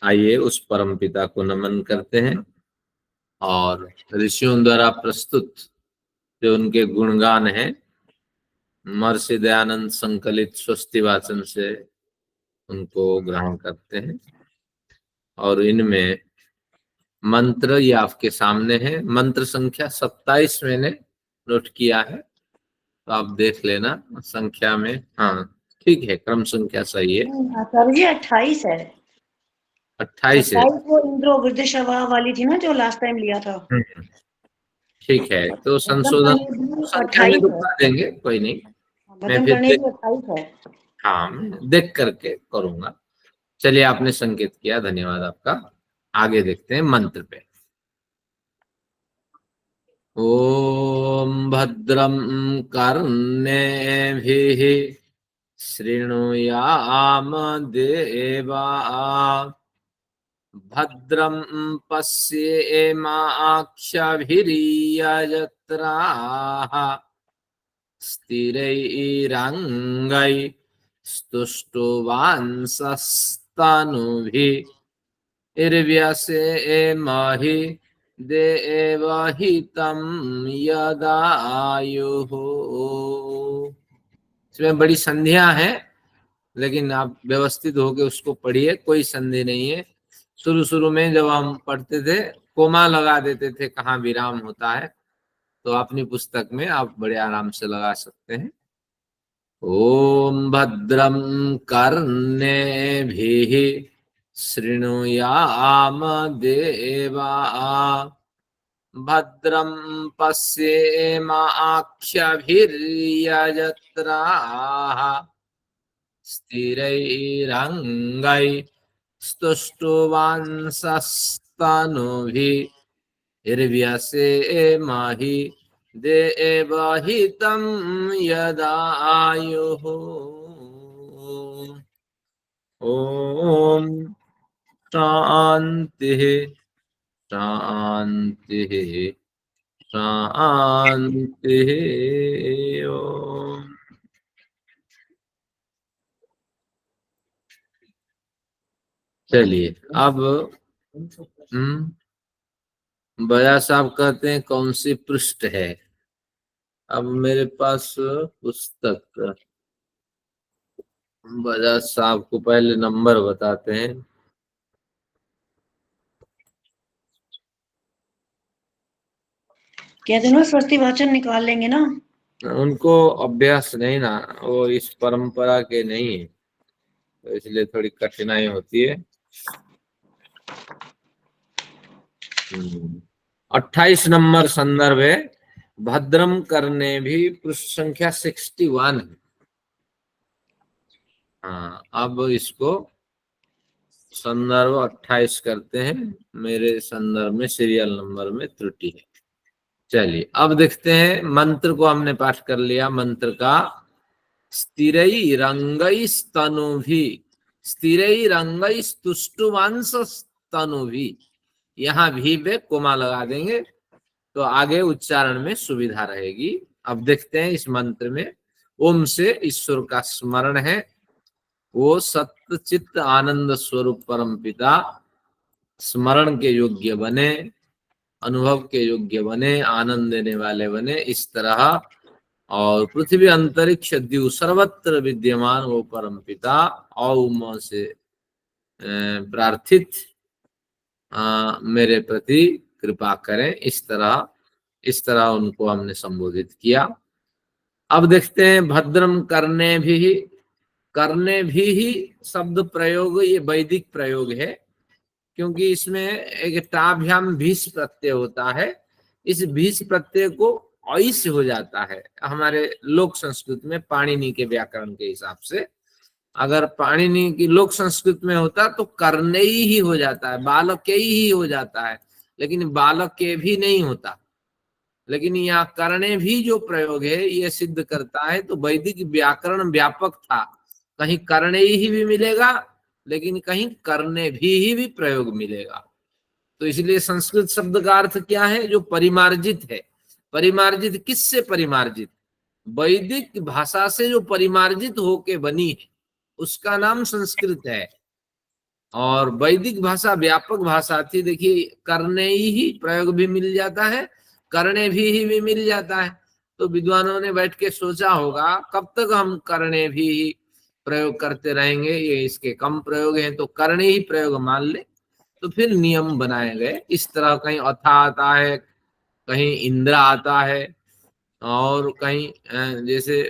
आइए उस परम पिता को नमन करते हैं और ऋषियों द्वारा प्रस्तुत जो उनके गुणगान हैं महर्षि दयानंद संकलित स्वस्ति वाचन से उनको ग्रहण करते हैं। और इनमें मंत्र ये आपके सामने है, मंत्र संख्या 27 मैंने नोट किया है, तो आप देख लेना संख्या में। हाँ ठीक है, क्रम संख्या सही है। सर ये 28 है। 28 है। 27 वो इंद्रो वृद्धशवा वाली थी ना जो लास्ट टाइम लिया था। ठीक है, तो भद्रम संशोधन करने भी संख्या में 28 तो है। कर देंगे, कोई नहीं। मैं भद्रम फिर करने भी 28 है। हाँ मैं देख करके करूंगा। चलिए आपने संकेत किया, धन्यवाद आपका। आगे देखते हैं मंत्र पे। ओम भद्रम कर्णेभिः शृणुयाम देवा भद्रं पश्येमाक्षभिर्यजत्राः स्थिरैरङ्गैस्तुष्टुवांसस्तनुभिर्व्यसेमहि देवहितं यदायुः। इसमें बड़ी संधियां हैं, लेकिन आप व्यवस्थित होके उसको पढ़िए, कोई संधि नहीं है। शुरू शुरू में जब हम पढ़ते थे कोमा लगा देते थे, कहाँ विराम होता है, तो अपनी पुस्तक में आप बड़े आराम से लगा सकते हैं। ओम भद्रम कर्णेभिः शृणुयाम देवा भद्रं पश्येमाक्षभिर्यजत्राः स्थिरैरङ्गैस्तुष्टुवांसस्तनुभिर्व्यसेमहि देवहितं यदायुः। ओम शांति शांति शांति। ओम। चलिए अब बया साहब कहते हैं कौन सी पृष्ठ है। अब मेरे पास पुस्तक, बजाज साहब को पहले नंबर बताते हैं। कहते ना स्वस्ति वाचन निकाल लेंगे ना। उनको अभ्यास नहीं ना, वो इस परंपरा के नहीं है, तो इसलिए थोड़ी कठिनाई होती है। 28 नंबर संदर्भ है, भद्रम करने भी पृष्ठ संख्या 61 है। हाँ अब इसको संदर्भ 28 करते हैं, मेरे संदर्भ में सीरियल नंबर में त्रुटि है। चलिए अब देखते हैं, मंत्र को हमने पाठ कर लिया। मंत्र का स्थिरई रंगई स्तनुभि, स्थिरई रंगई तुष्टुवांस स्तनुभि, यहाँ भी पे कोमा लगा देंगे तो आगे उच्चारण में सुविधा रहेगी। अब देखते हैं इस मंत्र में ओम से ईश्वर का स्मरण है, वो सत्य चित्त आनंद स्वरूप परम पिता स्मरण के योग्य बने, अनुभव के योग्य बने, आनंद देने वाले बने, इस तरह। और पृथ्वी अंतरिक्ष द्यू सर्वत्र विद्यमान वो परम पिता औम से प्रार्थित मेरे प्रति कृपा करें, इस तरह उनको हमने संबोधित किया। अब देखते हैं भद्रम करने भी, करने भी ही शब्द प्रयोग ये वैदिक प्रयोग है, क्योंकि इसमें एक टाभ्याम भीष प्रत्यय होता है। इस भीष प्रत्यय को ऐसे हो जाता है हमारे लोक संस्कृत में, पाणिनि के व्याकरण के हिसाब से। अगर पाणिनि की लोक संस्कृत में होता तो करने ही हो जाता है, बालक के ही हो जाता है, लेकिन बालक के भी नहीं होता। लेकिन यहाँ करने भी जो प्रयोग है ये सिद्ध करता है, तो वैदिक व्याकरण व्यापक था, कहीं करने ही भी मिलेगा, लेकिन कहीं करने भी प्रयोग मिलेगा। तो इसलिए संस्कृत शब्द का अर्थ क्या है, जो परिमार्जित है। परिमार्जित किससे परिमार्जित? वैदिक भाषा से जो परिमार्जित होके बनी है उसका नाम संस्कृत है। और वैदिक भाषा व्यापक भाषा थी। देखिए, करने ही प्रयोग भी मिल जाता है, करने भी मिल जाता है। तो विद्वानों ने बैठ के सोचा होगा कब तक हम करने भी प्रयोग करते रहेंगे, ये इसके कम प्रयोग हैं तो करने ही प्रयोग मान ले। तो फिर नियम बनाए गए इस तरह, कहीं अथा आता है, कहीं इंद्र आता है, और कहीं जैसे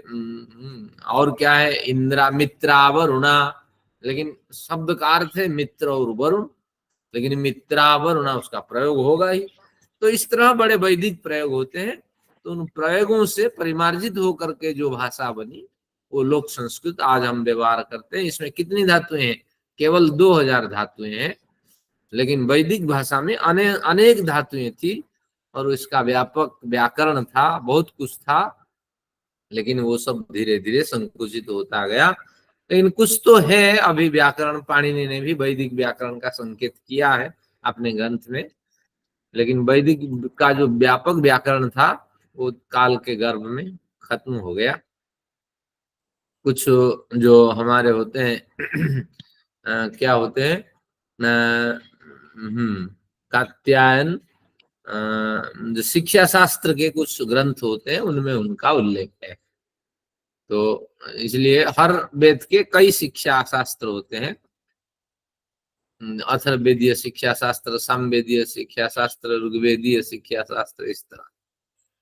और क्या है, इंद्रा मित्रा वरुणा, लेकिन शब्द का अर्थ है मित्र और वरुण, लेकिन मित्रा वरुणा उसका प्रयोग होगा ही। तो इस तरह बड़े वैदिक प्रयोग होते हैं। तो उन प्रयोगों से परिमार्जित होकर के जो भाषा बनी वो लोक संस्कृत आज हम व्यवहार करते हैं। इसमें कितनी धातुएं हैं? केवल 2000 धातुएं हैं, लेकिन वैदिक भाषा में अनेक धातुएं थी और इसका व्यापक व्याकरण था, बहुत कुछ था, लेकिन वो सब धीरे धीरे संकुचित होता गया। लेकिन कुछ तो है अभी व्याकरण, पाणिनि ने भी वैदिक व्याकरण का संकेत किया है अपने ग्रंथ में, लेकिन वैदिक का जो व्यापक व्याकरण था वो काल के गर्भ में खत्म हो गया। कुछ जो हमारे होते हैं क्या होते हैं, कात्यायन, जो शिक्षा शास्त्र के कुछ ग्रंथ होते हैं उनमें उनका उल्लेख है। तो इसलिए हर वेद के कई शिक्षा शास्त्र होते हैं, अथर्ववेदीय शिक्षा शास्त्र, सामवेदीय शिक्षा शास्त्र, ऋग्वेदीय शिक्षा शास्त्र, इस तरह।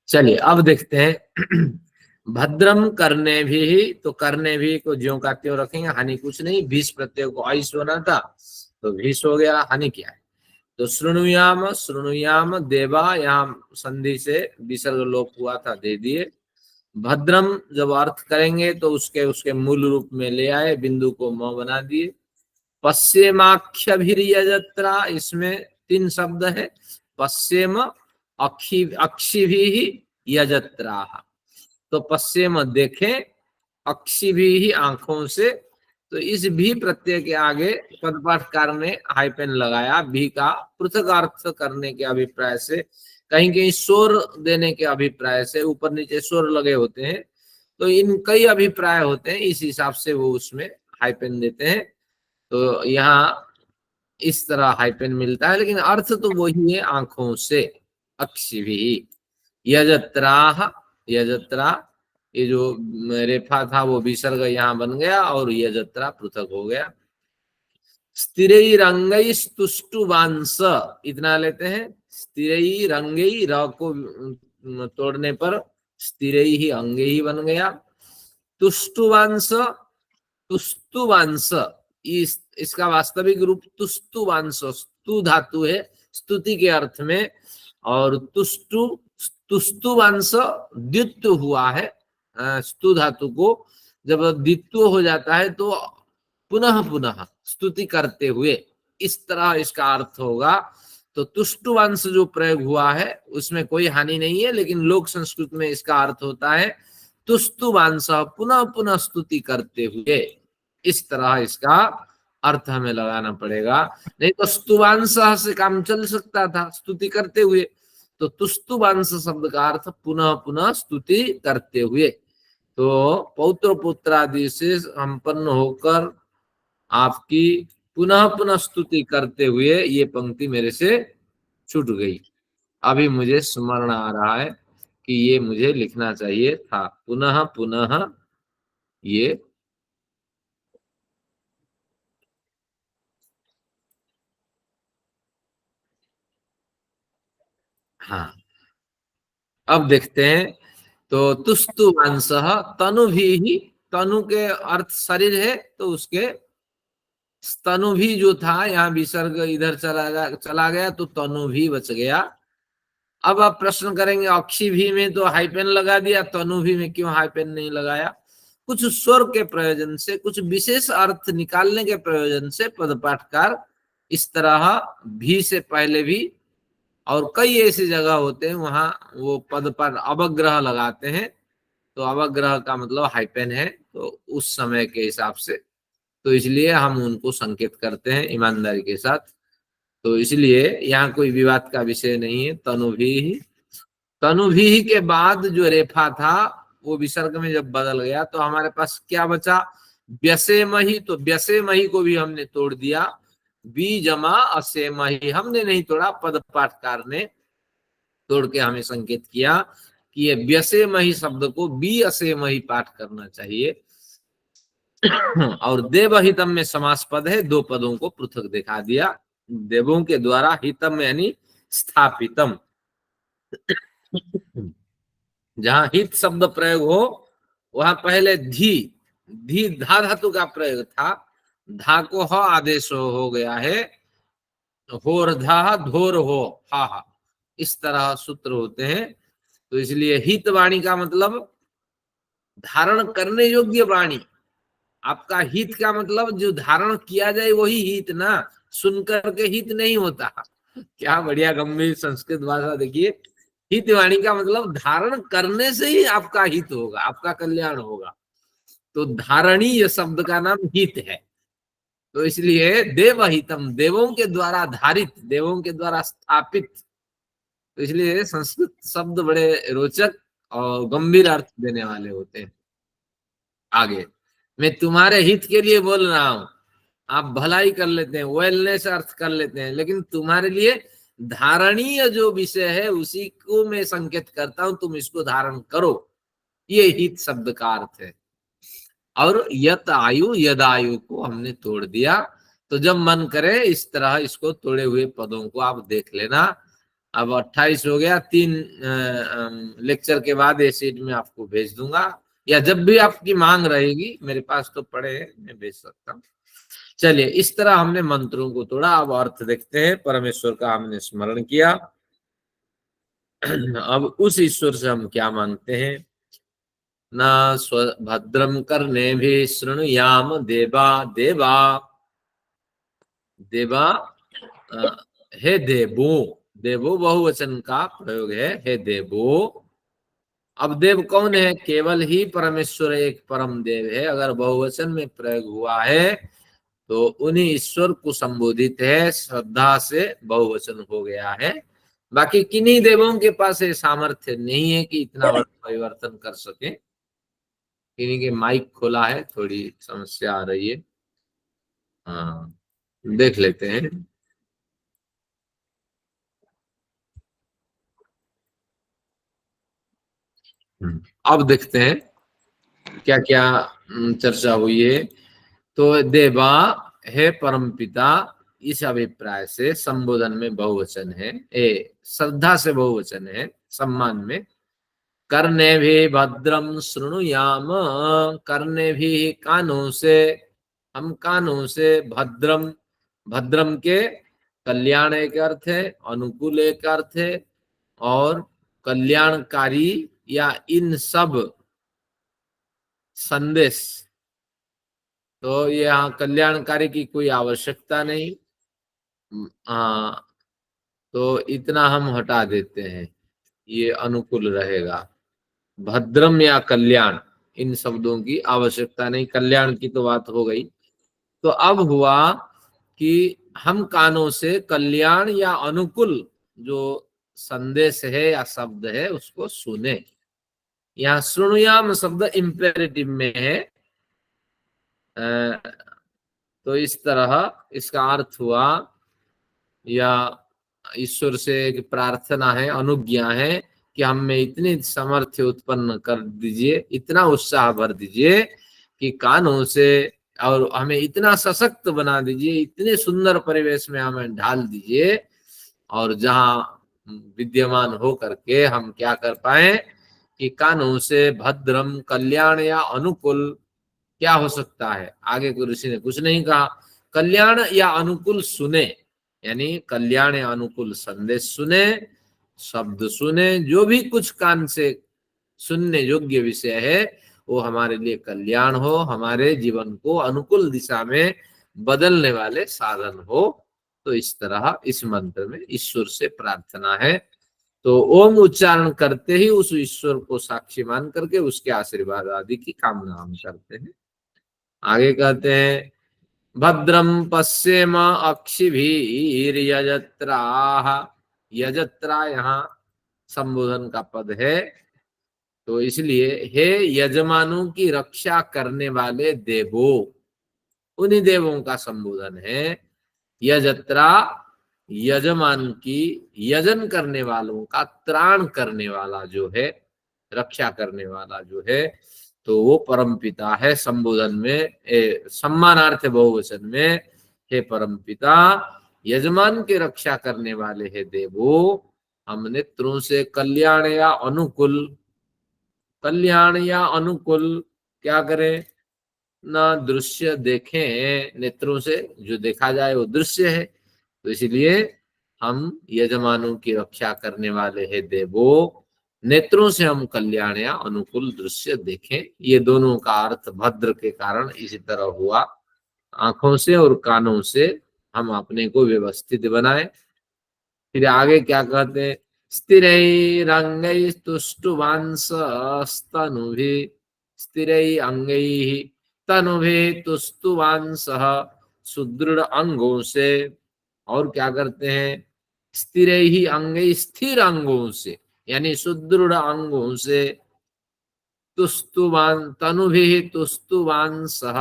चलिए अब देखते हैं भद्रम करने भी, तो करने भी को ज्यों का त्यों रखेंगे, हानि कुछ नहीं। भीष प्रत्यय को आयुष होना था तो भीष हो गया, हानि क्या है। तो श्रृणुयाम, श्रृणुयाम देवा, यहाँ संधि से विसर्ग लोप हुआ था, दे दिए। भद्रम जब अर्थ करेंगे तो उसके उसके मूल रूप में ले आए, बिंदु को म बना दिए। पश्चिमाख्यभिर्यजत्रा, इसमें 3 शब्द है, पश्चिम अक्षि भी यजत्रा। तो पश्चिम देखें, अक्षि भी आंखों से। तो इस भी प्रत्यय के आगे पदपाठकार ने हाइपेन लगाया, भी का पृथक अर्थ करने के अभिप्राय से, कहीं कहीं स्वर देने के अभिप्राय से, ऊपर नीचे स्वर लगे होते हैं। तो इन कई अभिप्राय होते हैं, इस हिसाब से वो उसमें हाइपेन देते हैं। तो यहाँ इस तरह हाइपेन मिलता है, लेकिन अर्थ तो वही है, आंखों से। अक्षि भी यजत्रा, यजत्रा, ये जो रेफा था वो विसर्ग यहाँ बन गया और यजत्रा पृथक हो गया। स्थिरैरंगैस्तुष्टुवांस, इतना लेते हैं। स्थिरैरंगै, र को तोड़ने पर स्थिरैहि अंगैहि बन गया। तुष्टुवांस, तुस्तुवांस, इसका वास्तविक रूप तुस्तुवांस, स्तु धातु है स्तुति के अर्थ में, और तुष्टु, तुस्तुवांस द्वित्व हुआ है। स्तु धातु को जब द्वित्व हो जाता है तो पुनः पुनः स्तुति करते हुए, इस तरह इसका अर्थ होगा। तो तुष्टुवांस जो प्रयोग हुआ है उसमें कोई हानि नहीं है, लेकिन लोक संस्कृत में इसका अर्थ होता है तुस्तुवांस, पुनः पुनः स्तुति करते हुए। इस तरह इसका अर्थ हमें लगाना पड़ेगा, नहीं तो स्तुवांस से काम चल सकता था, स्तुति करते हुए। तो तुस्तुवांस शब्द का अर्थ पुनः पुनः स्तुति करते हुए। तो पौत्र पुत्रादि से संपन्न होकर आपकी पुनः पुनः स्तुति करते हुए, ये पंक्ति मेरे से छूट गई। अभी मुझे स्मरण आ रहा है कि ये मुझे लिखना चाहिए था, पुनः पुनः ये। हाँ, अब देखते हैं। तो तुस्तु वंश तनु भी, तनु के अर्थ शरीर है, तो उसके स्तनु भी जो था, यहाँ विसर्ग इधर चला गया तो तनु भी बच गया। अब आप प्रश्न करेंगे अक्षी भी में तो हाइपेन लगा दिया, तनु भी में क्यों हाइपेन नहीं लगाया? कुछ स्वर के प्रयोजन से, कुछ विशेष अर्थ निकालने के प्रयोजन से पदपाठकार इस तरह भी से पहले भी, और कई ऐसी जगह होते हैं वहां वो पद पर अवग्रह लगाते हैं। तो अवग्रह का मतलब हाइपेन है, तो उस समय के हिसाब से, तो इसलिए हम उनको संकेत करते हैं ईमानदारी के साथ। तो इसलिए यहाँ कोई विवाद का विषय नहीं है। तनु भी के बाद जो रेफा था वो विसर्ग में जब बदल गया तो हमारे पास क्या बचा? व्यसे मही, तो व्यसे मही को भी हमने तोड़ दिया। बी जमा असेमहि, हमने नहीं तोड़ा, पद पाठकार ने तोड़ के हमें संकेत किया कि ये व्यसेमहि शब्द को बी असेमहि पाठ करना चाहिए। और देवहितम में समास पद है, दो पदों को पृथक दिखा दिया। देवों के द्वारा, हितम यानी स्थापितम, जहां हित शब्द प्रयोग हो वहां पहले धी धी धा धातु का प्रयोग था, धा को ह आदेश हो गया है, होर्धा धोर हो हा हा, इस तरह सूत्र होते हैं। तो इसलिए हित वाणी का मतलब धारण करने योग्य वाणी। आपका हित का मतलब जो धारण किया जाए वही हित ना, सुनकर के हित नहीं होता। क्या बढ़िया गंभीर संस्कृत भाषा देखिए। हित वाणी का मतलब धारण करने से ही आपका हित होगा, आपका कल्याण होगा। तो धारणीय शब्द का नाम हित है। तो इसलिए देवहितम, देवों के द्वारा धारित, देवों के द्वारा स्थापित। तो इसलिए संस्कृत शब्द बड़े रोचक और गंभीर अर्थ देने वाले होते हैं। आगे, मैं तुम्हारे हित के लिए बोल रहा हूं, आप भलाई कर लेते हैं, वेलनेस अर्थ कर लेते हैं, लेकिन तुम्हारे लिए धारणीय जो विषय है उसी को मैं संकेत करता हूं, तुम इसको धारण करो, ये हित शब्द का अर्थ है। और यत आयु यदायु को हमने तोड़ दिया। तो जब मन करे इस तरह इसको तोड़े हुए पदों को आप देख लेना। अब 28 हो गया, 3 लेक्चर के बाद ये शीट में आपको भेज दूंगा, या जब भी आपकी मांग रहेगी, मेरे पास तो पड़े हैं, मैं भेज सकता हूँ। चलिए, इस तरह हमने मंत्रों को तोड़ा। अब अर्थ देखते हैं। परमेश्वर का हमने स्मरण किया। अब उस ईश्वर से हम क्या मांगते हैं? न भद्रम करने भी शृणुयाम देवा देवा देवा, हे देवो, देवो बहुवचन का प्रयोग है, हे देवो। अब देव कौन है? केवल ही परमेश्वर एक परम देव है। अगर बहुवचन में प्रयोग हुआ है तो उन्हीं ईश्वर को संबोधित है, श्रद्धा से बहुवचन हो गया है। बाकी किन्हीं देवों के पास ये सामर्थ्य नहीं है कि इतना बड़ा परिवर्तन कर सके। किन्हीं के माइक खोला है, थोड़ी समस्या आ रही है। हाँ, देख लेते हैं। अब देखते हैं क्या क्या चर्चा हुई है। तो देवा है परम पिता, इस अभिप्राय से संबोधन में बहुवचन है, श्रद्धा से बहुवचन है, सम्मान में। करने भी भद्रम शृणुयाम, करने भी कानों से, हम कानों से भद्रम, भद्रम के कल्याण एक अर्थ है, अनुकूल एक अर्थ है, और कल्याणकारी या इन सब संदेश। तो ये यहाँ कल्याणकारी की कोई आवश्यकता नहीं। हाँ, तो इतना हम हटा देते हैं, ये अनुकूल रहेगा। भद्रम या कल्याण, इन शब्दों की आवश्यकता नहीं, कल्याण की तो बात हो गई। तो अब हुआ कि हम कानों से कल्याण या अनुकूल जो संदेश है या शब्द है उसको सुने। यहाँ श्रृणुयाम शब्द इंपेरेटिव में है। तो इस तरह इसका अर्थ हुआ, या ईश्वर से एक प्रार्थना है, अनुज्ञा है कि हम में इतनी सामर्थ्य उत्पन्न कर दीजिए, इतना उत्साह भर दीजिए कि कानों से, और हमें इतना सशक्त बना दीजिए, इतने सुंदर परिवेश में हमें ढाल दीजिए, और जहां विद्यमान हो करके हम क्या कर पाए कि कानों से भद्रम, कल्याण या अनुकूल क्या हो सकता है? आगे को ऋषि ने कुछ नहीं कहा। कल्याण या अनुकूल सुने, यानी कल्याण या अनुकूल संदेश सुने, शब्द सुने, जो भी कुछ कान से सुनने योग्य विषय है वो हमारे लिए कल्याण हो, हमारे जीवन को अनुकूल दिशा में बदलने वाले साधन हो। तो इस तरह इस मंत्र में ईश्वर से प्रार्थना है। तो ओम उच्चारण करते ही उस ईश्वर को साक्षी मान करके उसके आशीर्वाद आदि की कामना हम करते हैं। आगे कहते हैं, भद्रम पश्येम अक्षिभिर्यजत्राः, यजत्रा यहाँ संबोधन का पद है, तो इसलिए हे यजमानों की रक्षा करने वाले देवो, उन्हीं देवों का संबोधन है। यजत्रा यजमान की, यजन करने वालों का त्राण करने वाला जो है, रक्षा करने वाला जो है, तो वो परमपिता है। संबोधन में सम्मानार्थ बहुवचन में, हे परमपिता, यजमान की रक्षा करने वाले हैं देवो, हम नेत्रों से कल्याण या अनुकूल, कल्याण या अनुकूल क्या करें, ना दृश्य देखें, नेत्रों से जो देखा जाए वो दृश्य है, तो इसलिए हम यजमानों की रक्षा करने वाले हैं देवो, नेत्रों से हम कल्याण या अनुकूल दृश्य देखें। ये दोनों का अर्थ भद्र के कारण इसी तरह हुआ। आंखों से और कानों से हम अपने को व्यवस्थित बनाए। फिर आगे क्या कहते हैं, स्थिरैरङ्गैस्तुष्टुवांसस्तनुभिः, स्थिरैरङ्गैः तनुभिः तुष्टुवांसः, सुदृढ़ अंगों से, और क्या करते हैं, स्थिरैहि अंगैः, स्थिर अंगों से यानी सुदृढ़ अंगों से, तुष्टुवान तनुभिः तुष्टुवांसः।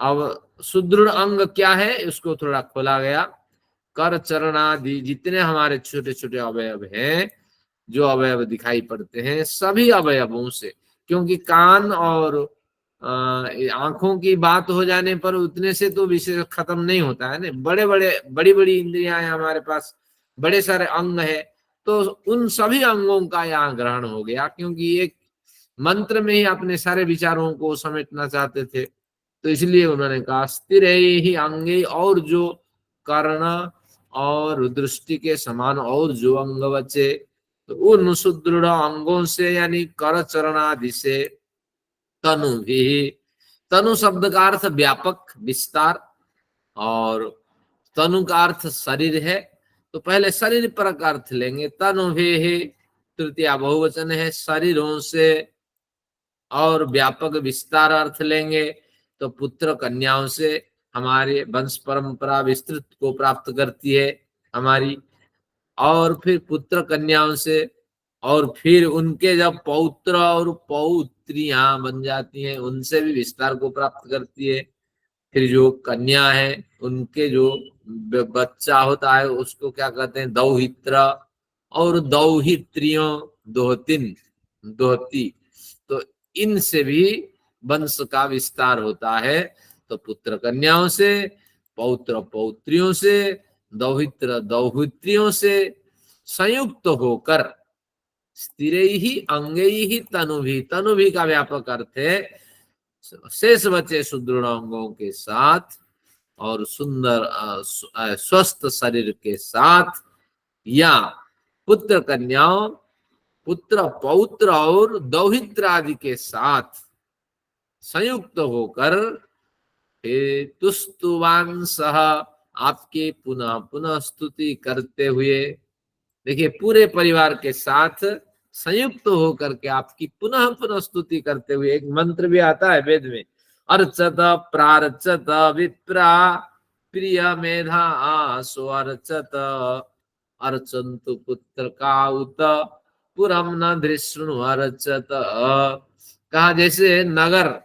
अब सुदृढ़ अंग क्या है, उसको थोड़ा खोला गया। कर चरणादि जितने हमारे छोटे छोटे अवयव हैं, जो अवयव दिखाई पड़ते हैं, सभी अवयवों से, क्योंकि कान और आंखों की बात हो जाने पर उतने से तो विषय खत्म नहीं होता है ना। बड़े बड़े बड़ी बड़ी इंद्रियां हैं हमारे पास, बड़े सारे अंग है, तो उन सभी अंगों का यहाँ ग्रहण हो गया, क्योंकि एक मंत्र में ही अपने सारे विचारों को समेटना चाहते थे। तो इसलिए उन्होंने कहा स्थिर ही अंगे, और जो कर्ण और दृष्टि के समान और जो अंग बचे, तो उन सुदृढ़ अंगों से यानी कर चरण आदि से, तनु भी, तनु शब्द का अर्थ व्यापक विस्तार, और तनु का अर्थ शरीर है, तो पहले शरीर पर का अर्थ लेंगे। तनु भी तृतीया बहुवचन है, शरीरों से, और व्यापक विस्तार अर्थ लेंगे तो पुत्र कन्याओं से हमारे वंश परंपरा विस्तृत को प्राप्त करती है हमारी, और फिर पुत्र कन्याओं से, और फिर उनके जब पौत्र और पौत्रियां बन जाती हैं, उनसे भी विस्तार को प्राप्त करती है। फिर जो कन्या है उनके जो बच्चा होता है उसको क्या कहते हैं, दौहित्र, और दौहित्रियों दोहतिन, दोहती, तो इनसे भी वंश का विस्तार होता है। तो पुत्र कन्याओं से, पौत्र पौत्रियों से, दौहित्र दौहित्रियों से संयुक्त होकर, स्थिर ही अंगे ही तनुभी, तनुभी का व्यापक अर्थ है शेष बचे सुदृढ़ अंगों के साथ और सुंदर स्वस्थ शरीर के साथ, या पुत्र कन्याओं, पुत्र पौत्र और दौहित्र आदि के साथ संयुक्त होकर, तुस्तुवांसः, आपके पुनः पुनः स्तुति करते हुए, देखिए पूरे परिवार के साथ संयुक्त होकर के आपकी पुनः पुनः स्तुति करते हुए, एक मंत्र भी आता है वेद में, अर्चत प्रार्चत विप्रा प्रिय मेधा आसो अर्चत, अर्चन्तु पुत्र का उत पुरम न धृष्णु अर्चत। कहा जैसे नगर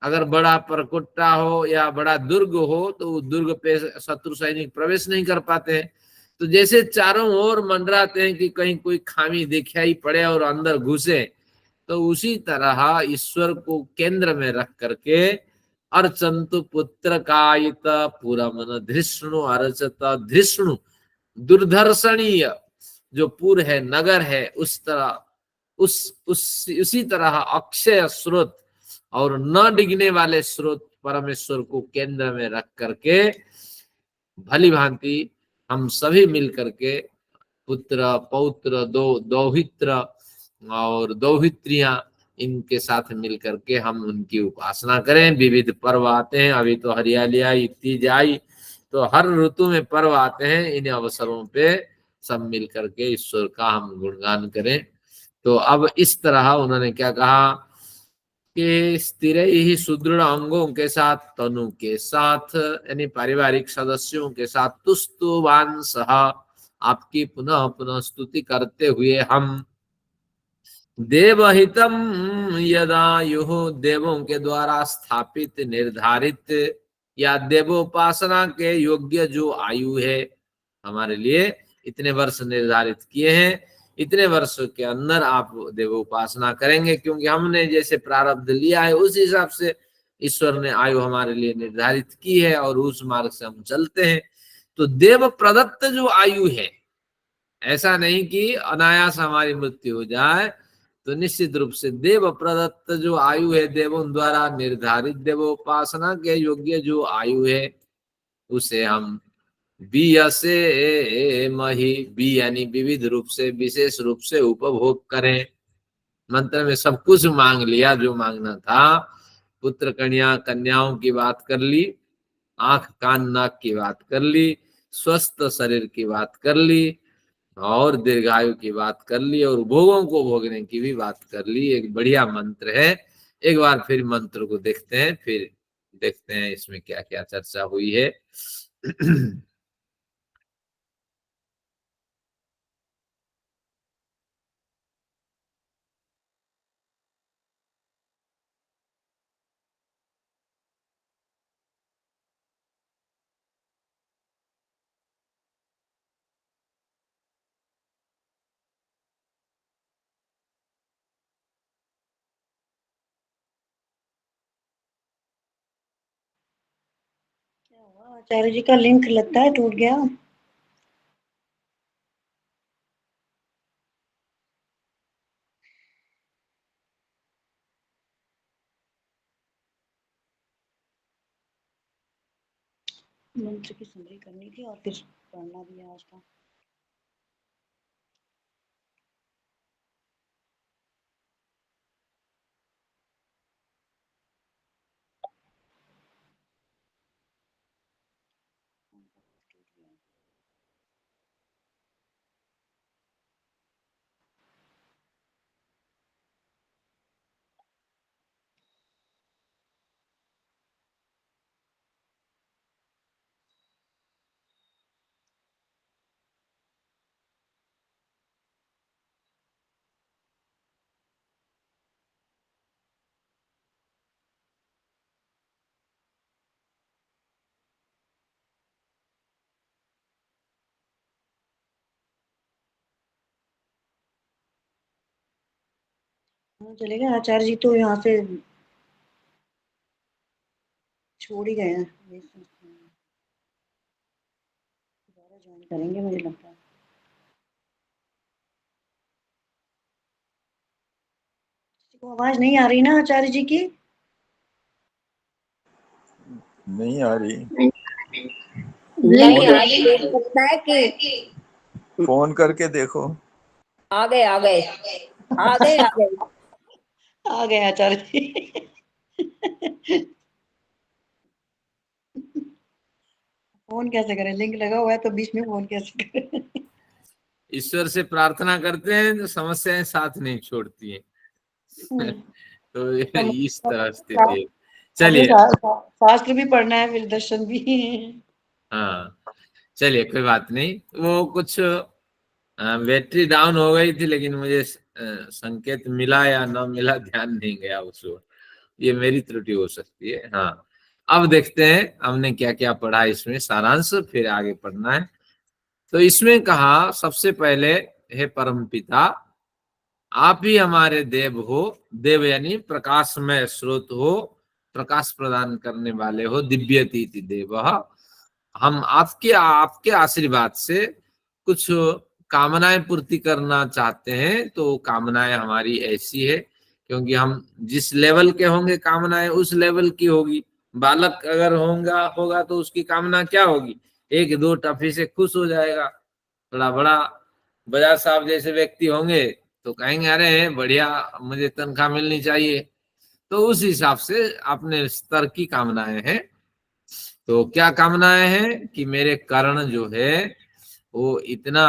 अगर बड़ा परकुट्टा हो या बड़ा दुर्ग हो, तो दुर्ग पे शत्रु सैनिक प्रवेश नहीं कर पाते हैं, तो जैसे चारों ओर मंडराते हैं कि कहीं कोई खामी दिखाई पड़े और अंदर घुसे, तो उसी तरह ईश्वर को केंद्र में रख करके, अर्चन्तु पुत्र कायित पुरमन धृष्णु अर्चत, धृष्णु दुर्धर्षणीय जो पुर है, नगर है, उस तरह उसी तरह अक्षय स्रोत और न डिगने वाले स्रोत परमेश्वर को केंद्र में रख करके भली भांति हम सभी मिल करके पुत्र पौत्र दौहित्र और दौहित्रियां, इनके साथ मिल करके हम उनकी उपासना करें। विविध पर्व आते हैं, अभी तो हरियाली आई, तीज आई, तो हर ऋतु में पर्व आते हैं, इन अवसरों पे सब मिल करके ईश्वर का हम गुणगान करें। तो अब इस तरह उन्होंने क्या कहा कि स्थिर ही सुदृढ़ अंगों के साथ, तनु के साथ यानी पारिवारिक सदस्यों के साथ, तुस्तुवांसः, आपकी पुनः पुनः स्तुति करते हुए हम, देवहितम यदायुः, देवों के द्वारा स्थापित निर्धारित या देवोपासना के योग्य जो आयु है हमारे लिए इतने वर्ष निर्धारित किए हैं, इतने वर्षों के अंदर आप देवोपासना करेंगे, क्योंकि हमने जैसे प्रारब्ध लिया है उस हिसाब से ईश्वर ने आयु हमारे लिए निर्धारित की है और उस मार्ग से हम चलते हैं। तो देव प्रदत्त जो आयु है, ऐसा नहीं कि अनायास हमारी मृत्यु हो जाए, तो निश्चित रूप से देव प्रदत्त जो आयु है, देवों द्वारा निर्धारित देवोपासना के योग्य जो आयु है, उसे हम बीयसे मही, बी यानी विविध रूप से, विशेष रूप से उपभोग करें। मंत्र में सब कुछ मांग लिया जो मांगना था। पुत्र कन्याओं की बात कर ली, आंख कान नाक की बात कर ली, स्वस्थ शरीर की बात कर ली, और दीर्घायु की बात कर ली, और भोगों को भोगने की भी बात कर ली। एक बढ़िया मंत्र है। एक बार फिर मंत्र को देखते हैं, फिर देखते हैं इसमें क्या क्या चर्चा हुई है। क्या हुआ? आचार्य जी का लिंक लगता है टूट गया। मंत्र की समरी करनी थी और फिर पढ़ना भी है आज का। हाँ चलेगा। आचार्य जी तो यहाँ से छोड़ ही गए हैं, दोबारा ज्वाइन करेंगे मुझे लगता है। किसी को आवाज नहीं आ रही ना आचार्य जी की? नहीं आ रही। नहीं आ रही। देख सकता है कि फोन करके देखो। आ गए आ गए आ गए आ गए आ गए आचार्य जी। फोन कैसे करें? लिंक लगा हुआ है तो बीच में फोन कैसे करें? ईश्वर से प्रार्थना करते हैं तो समस्याएं साथ नहीं छोड़ती हैं। तो इस तरह स्थिति है। अभी चलिए, शास्त्र भी पढ़ना है, फिर दर्शन भी। हाँ चलिए, कोई बात नहीं। वो कुछ बैटरी डाउन हो गई थी, लेकिन मुझे संकेत मिला या न मिला ध्यान नहीं गया उस वक्त। ये मेरी त्रुटि हो सकती है। हाँ, अब देखते हैं हमने क्या क्या पढ़ा इसमें, सारांश, फिर आगे पढ़ना है। तो इसमें कहा सबसे पहले, हे परमपिता, आप ही हमारे देव हो। देव यानी प्रकाशमय स्रोत हो, प्रकाश प्रदान करने वाले हो। दिव्यतीति देव। हम आपके आपके आशीर्वाद से कुछ कामनाएं पूर्ति करना चाहते हैं। तो कामनाएं हमारी ऐसी है, क्योंकि हम जिस लेवल के होंगे कामनाएं उस लेवल की होगी। बालक अगर होगा तो उसकी कामना क्या होगी? एक दो टफी से खुश हो जाएगा। थोड़ा बड़ा बजाज साहब जैसे व्यक्ति होंगे तो कहेंगे अरे बढ़िया, मुझे तनख्वाह मिलनी चाहिए। तो उस हिसाब से अपने स्तर की कामनाएं हैं। तो क्या कामनाएं हैं कि मेरे कर्ण जो है वो इतना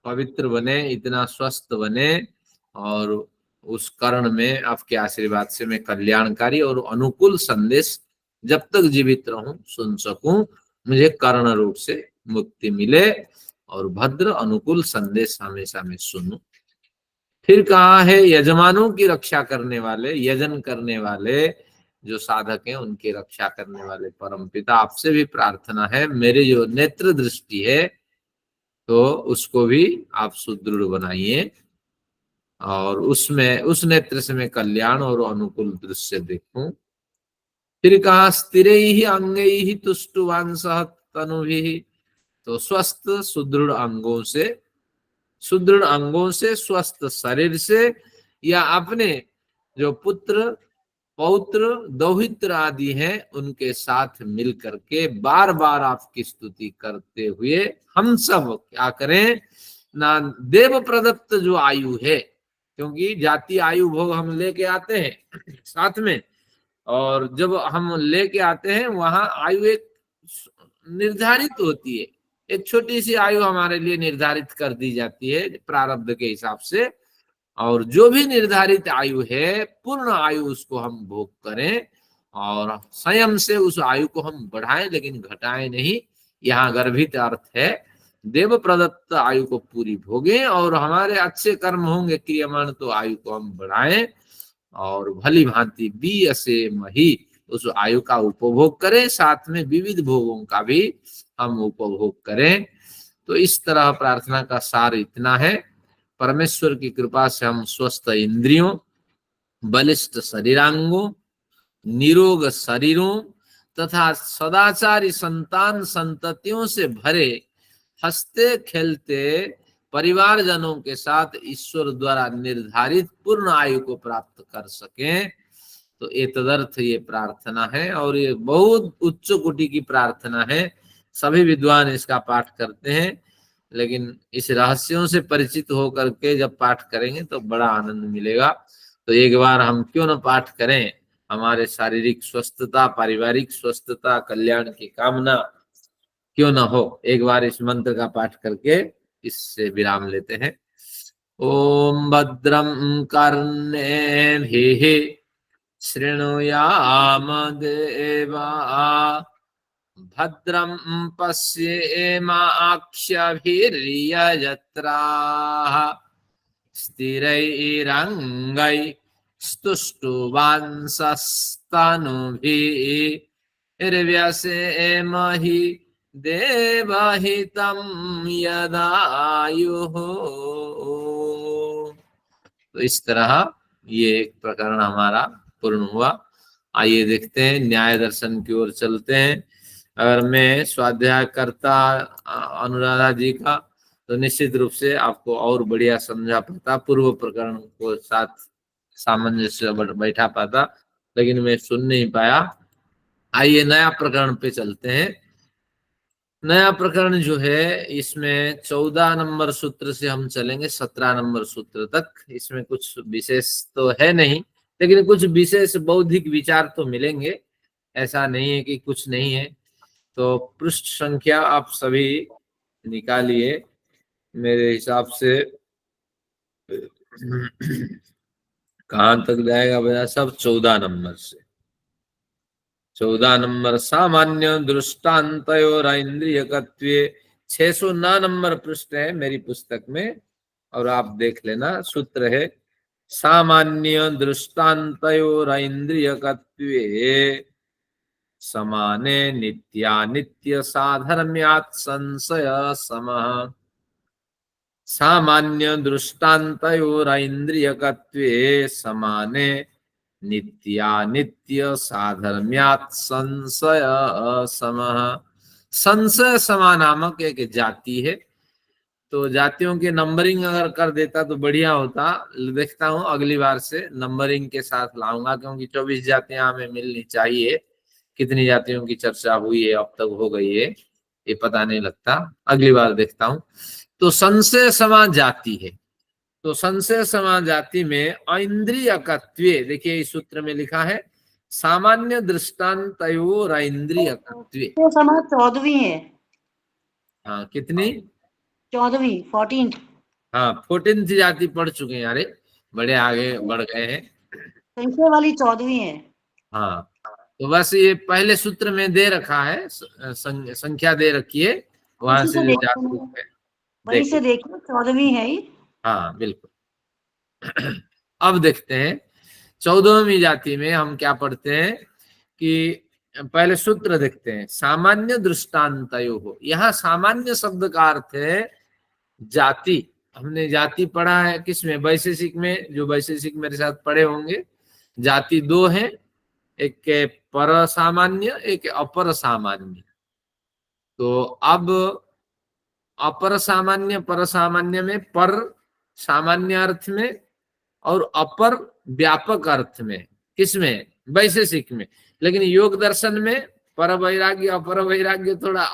पवित्र बने, इतना स्वस्थ बने, और उस कर्ण में आपके आशीर्वाद से मैं कल्याणकारी और अनुकूल संदेश जब तक जीवित रहूं सुन सकूं। मुझे कर्ण रूप से मुक्ति मिले और भद्र अनुकूल संदेश हमेशा मैं सुनूं। फिर कहा है यजमानों की रक्षा करने वाले, यजन करने वाले जो साधक हैं उनकी रक्षा करने वाले परमपिता, आपसे भी प्रार्थना है मेरे जो नेत्र दृष्टि है तो उसको भी आप सुदृढ़ बनाइए और उसमें उस नेत्र से मैं कल्याण और अनुकूल दृश्य देखूं। फिर कहा स्थिर ही अंग ही तुष्टवान सह तनु भी, तो स्वस्थ सुदृढ़ अंगों से, सुदृढ़ अंगों से, स्वस्थ शरीर से, या अपने जो पुत्र पौत्र दौहित्र आदि हैं उनके साथ मिल करके बार बार आपकी स्तुति करते हुए हम सब क्या करें ना, देव प्रदत्त जो आयु है, क्योंकि जाति आयु भोग हम लेके आते हैं साथ में, और जब हम लेके आते हैं वहां आयु एक निर्धारित होती है, एक छोटी सी आयु हमारे लिए निर्धारित कर दी जाती है प्रारब्ध के हिसाब से, और जो भी निर्धारित आयु है पूर्ण आयु उसको हम भोग करें और संयम से उस आयु को हम बढ़ाएं लेकिन घटाएं नहीं। यहाँ गर्भित अर्थ है देव प्रदत्त आयु को पूरी भोगें और हमारे अच्छे कर्म होंगे क्रियमाण तो आयु को हम बढ़ाएं और भली भांति बी से मही उस आयु का उपभोग करें, साथ में विविध भोगों का भी हम उपभोग करें। तो इस तरह प्रार्थना का सार इतना है। परमेश्वर की कृपा से हम स्वस्थ इंद्रियों, बलिष्ठ शरीरांगों, निरोग शरीरों तथा सदाचारी संतान संततियों से भरे हंसते खेलते परिवारजनों के साथ ईश्वर द्वारा निर्धारित पूर्ण आयु को प्राप्त कर सकें। तो एतदर्थ ये प्रार्थना है और ये बहुत उच्च कोटि की प्रार्थना है। सभी विद्वान इसका पाठ करते हैं, लेकिन इस रहस्यों से परिचित होकर के जब पाठ करेंगे तो बड़ा आनंद मिलेगा। तो एक बार हम क्यों न पाठ करें, हमारे शारीरिक स्वस्थता, पारिवारिक स्वस्थता, कल्याण की कामना क्यों न हो। एक बार इस मंत्र का पाठ करके इससे विराम लेते हैं। ओम भद्रम कर्णेभिः शृणुयाम देवा, भद्रं पश्येमाक्षभिर्यजत्राः, स्थिरैरङ्गैस्तुष्टुवांसस्तनुभिर्व्यसेमहि देवहितं यदायुः। तो इस तरह ये एक प्रकरण हमारा पूर्ण हुआ। आइए देखते हैं, न्याय दर्शन की ओर चलते हैं। अगर मैं स्वाध्याय करता अनुराधा जी का तो निश्चित रूप से आपको और बढ़िया समझा पाता, पूर्व प्रकरण को साथ सामंजस्य बैठा पाता, लेकिन मैं सुन नहीं पाया। आइए नया प्रकरण पे चलते हैं। नया प्रकरण जो है इसमें 14 नंबर सूत्र से हम चलेंगे 17 नंबर सूत्र तक। इसमें कुछ विशेष तो है नहीं, लेकिन कुछ विशेष बौद्धिक विचार तो मिलेंगे, ऐसा नहीं है कि कुछ नहीं है। तो पृष्ठ संख्या आप सभी निकालिए मेरे हिसाब से। कहां तक जाएगा भैया? सब 14 नंबर से। 14 नंबर सामान्य दृष्टान्तयोर इंद्रियकत्वे, 609 नंबर पृष्ठ है मेरी पुस्तक में, और आप देख लेना। सूत्र है सामान्य दृष्टान्तयोर इंद्रियकत्वे समाने नित्यानित्य साधर्म्यात् संशय समः। सामान्य दृष्टान्तयोर इंद्रियकत्वे समाने नित्यानित्य साधर्म्यात् संशय समः। संशय समा नामक एक जाति है, तो जातियों की नंबरिंग अगर कर देता तो बढ़िया होता। देखता हूँ अगली बार से नंबरिंग के साथ लाऊंगा, क्योंकि 24 जातियां हमें मिलनी चाहिए। कितनी जातियों की चर्चा हुई है अब तक हो गई है ये पता नहीं लगता, अगली बार देखता हूँ। तो संशय समा जाति है, तो संशय समा जाति में ऐन्द्रियकत्वे, देखिए इस सूत्र में लिखा है सामान्य दृष्टान्तयोर ऐन्द्रियकत्वे। तो समाज 14वीं है। हाँ कितनी? 14वीं 14th। हाँ 14th जाति पढ़ चुके हैं यारे, बड़े आगे बढ़ गए हैं। संख्या वाली 14वीं है। हाँ तो बस ये पहले सूत्र में दे रखा है, संख्या दे रखी है, वहां से जो जाति है वहीं से देखिए 14वीं है ही। हाँ बिल्कुल। अब देखते हैं 14वीं जाति में हम क्या पढ़ते हैं। कि पहले सूत्र देखते हैं, सामान्य दृष्टांतयो हो। यहाँ सामान्य शब्द का अर्थ है जाति। हमने जाति पढ़ा है किसमें, वैशेषिक में। जो वैशेषिक मेरे साथ पढ़े होंगे, जाति दो हैं, एक पर सामान्य, एक अपर सामान्य। तो अब अपर सामान्य, पर सामान्य में पर सामान्य अर्थ में और अपर व्यापक अर्थ में, किसमें, वैशेषिक में। लेकिन योग दर्शन में पर वैराग्य अपर वैराग्य थोड़ा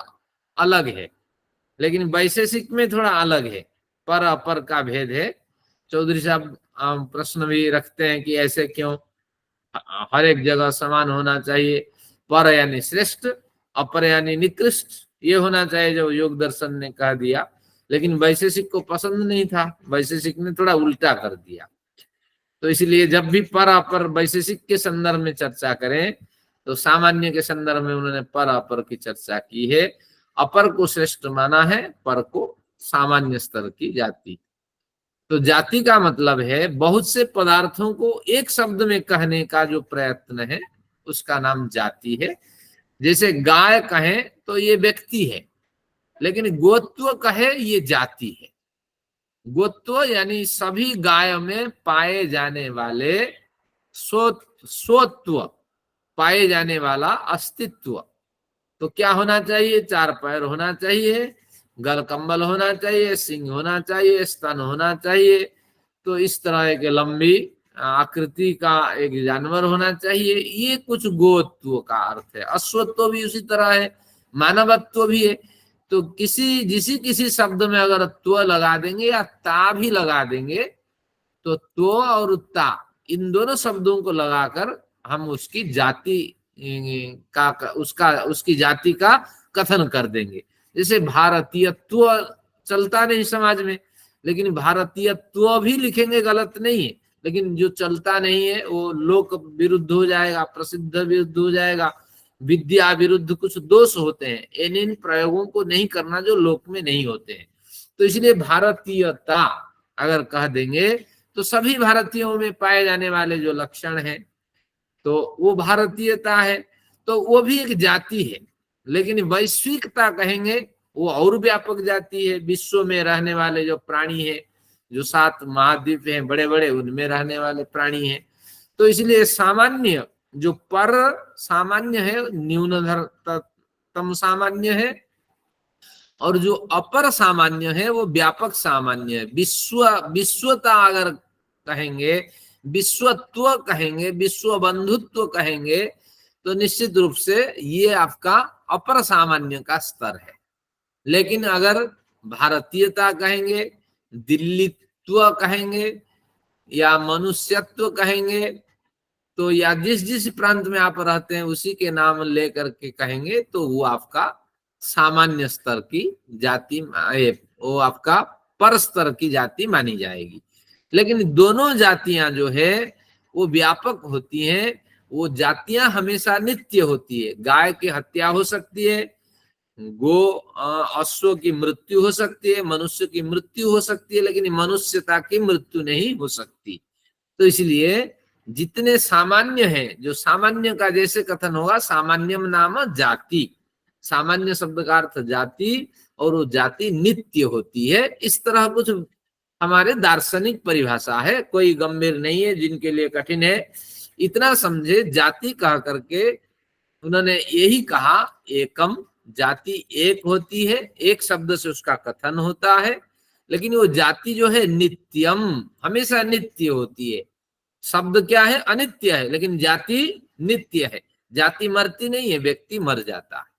अलग है, लेकिन वैशेषिक में थोड़ा अलग है, पर अपर का भेद है। चौधरी साहब प्रश्न भी रखते हैं कि ऐसे क्यों, हर एक जगह समान होना चाहिए। पर यानी श्रेष्ठ, अपर यानी निकृष्ट, ये होना चाहिए जो योग दर्शन ने कह दिया। लेकिन वैशेषिक को पसंद नहीं था, वैशेषिक ने थोड़ा उल्टा कर दिया। तो इसलिए जब भी पर अपर वैशेषिक के संदर्भ में चर्चा करें तो सामान्य के संदर्भ में उन्होंने पर अपर की चर्चा की है। अपर को श्रेष्ठ माना है, पर को सामान्य स्तर की जाति। तो जाति का मतलब है बहुत से पदार्थों को एक शब्द में कहने का जो प्रयत्न है, उसका नाम जाति है। जैसे गाय कहें तो ये व्यक्ति है, लेकिन गोत्व कहे ये जाति है। गोत्व यानी सभी गाय में पाए जाने वाले स्वत्व, पाए जाने वाला अस्तित्व। तो क्या होना चाहिए, चार पैर होना चाहिए, गल कंबल होना चाहिए, सिंह होना चाहिए, स्तन होना चाहिए। तो इस तरह एक लंबी आकृति का एक जानवर होना चाहिए। ये कुछ गोत्व का अर्थ है। अश्वत्व भी उसी तरह है, मानवत्व भी है। तो किसी शब्द में अगर त्व लगा देंगे या ता भी लगा देंगे, तो त्व और ता, इन दोनों शब्दों को लगाकर हम उसकी जाति उसकी जाति का कथन कर देंगे। जैसे भारतीयत्व चलता नहीं समाज में, लेकिन भारतीयत्व भी लिखेंगे गलत नहीं है, लेकिन जो चलता नहीं है वो लोक विरुद्ध हो जाएगा, प्रसिद्ध विरुद्ध हो जाएगा, विद्या विरुद्ध, कुछ दोष होते हैं। इन प्रयोगों को नहीं करना जो लोक में नहीं होते हैं। तो इसलिए भारतीयता अगर कह देंगे तो सभी भारतीयों में पाए जाने वाले जो लक्षण हैं, तो वो भारतीयता है। तो वो भी एक जाति है। लेकिन वैश्विकता कहेंगे वो और व्यापक जाति है। विश्व में रहने वाले जो प्राणी है, जो 7 महाद्वीप हैं बड़े बड़े, उनमें रहने वाले प्राणी हैं। तो इसलिए सामान्य जो पर सामान्य है, न्यूनतम सामान्य है, और जो अपर सामान्य है वो व्यापक सामान्य है। विश्वता अगर कहेंगे, विश्वत्व कहेंगे, विश्व बंधुत्व कहेंगे, तो निश्चित रूप से ये आपका अपर सामान्य का स्तर है। लेकिन अगर भारतीयता कहेंगे, दिल्लीत्व कहेंगे या मनुष्यत्व कहेंगे, तो या जिस प्रांत में आप रहते हैं उसी के नाम लेकर के कहेंगे, तो वो आपका सामान्य स्तर की जाति, वो आपका पर स्तर की जाति मानी जाएगी। लेकिन दोनों जातियां जो है वो व्यापक होती हैं। वो जातियां हमेशा नित्य होती है। गाय की हत्या हो सकती है, अश्व की मृत्यु हो सकती है, मनुष्य की मृत्यु हो सकती है, लेकिन मनुष्यता की मृत्यु नहीं हो सकती। तो इसलिए जितने सामान्य हैं, जो सामान्य का जैसे कथन होगा, सामान्यम नाम जाति, सामान्य शब्द का अर्थ जाति, और वो जाति नित्य होती है। इस तरह कुछ हमारे दार्शनिक परिभाषा है, कोई गंभीर नहीं है, जिनके लिए कठिन है। इतना समझे, जाति कह करके उन्होंने यही कहा, एकम, जाति एक होती है, एक शब्द से उसका कथन होता है। लेकिन वो जाति जो है नित्यम, हमेशा नित्य होती है। शब्द क्या है, अनित्य है, लेकिन जाति नित्य है। जाति मरती नहीं है, व्यक्ति मर जाता है।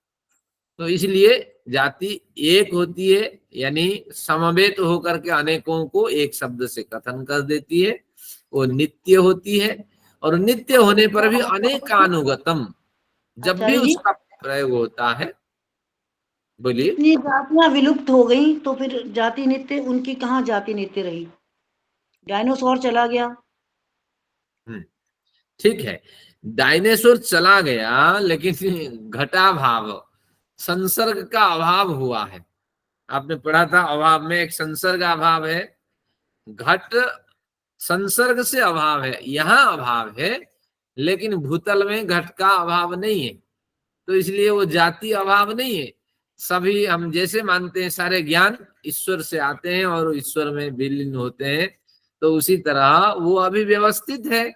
तो इसलिए जाति एक होती है, यानी समवेत होकर के अनेकों को एक शब्द से कथन कर देती है। वो नित्य होती है, और नित्य होने पर भी अनेकानुगतम, जब भी उसका प्रयोग होता है। बोलिए। इतनी जातियां विलुप्त हो गई तो फिर जाति नित्य, उनकी कहाँ जाति नित्य रही? डायनासोर चला गया। ठीक है, डायनासोर चला गया, लेकिन घटा भाव, संसर्ग का अभाव हुआ है। आपने पढ़ा था, अभाव में एक संसर्ग अभाव है, घट संसर्ग से अभाव है। यहाँ अभाव है लेकिन भूतल में घट का अभाव नहीं है, तो इसलिए वो जाति अभाव नहीं है। सभी हम जैसे मानते हैं सारे ज्ञान ईश्वर से आते हैं और ईश्वर में विलीन होते हैं, तो उसी तरह वो अभी व्यवस्थित है,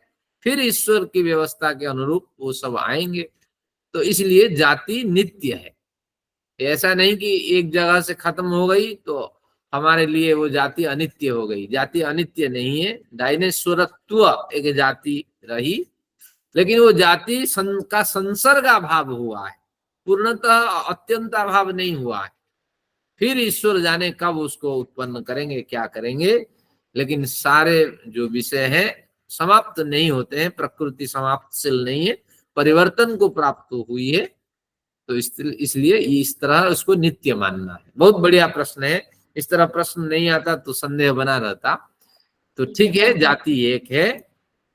फिर ईश्वर की व्यवस्था के अनुरूप वो सब आएंगे। तो इसलिए जाति नित्य है। ऐसा नहीं कि एक जगह से खत्म हो गई तो हमारे लिए वो जाति अनित्य हो गई। जाति अनित्य नहीं है, डायनेश्वरत्व एक जाति रही, लेकिन वो जाति का संसर्गा भाव हुआ है, पूर्णतः अत्यंत अभाव नहीं हुआ है। फिर ईश्वर जाने कब उसको उत्पन्न करेंगे, क्या करेंगे, लेकिन सारे जो विषय है समाप्त नहीं होते हैं, प्रकृति समाप्तशील नहीं है, परिवर्तन को प्राप्त हुई है। तो इसलिए इस तरह उसको नित्य मानना है। बहुत बढ़िया प्रश्न है, इस तरह प्रश्न नहीं आता तो संदेह बना रहता। तो ठीक है, जाति एक है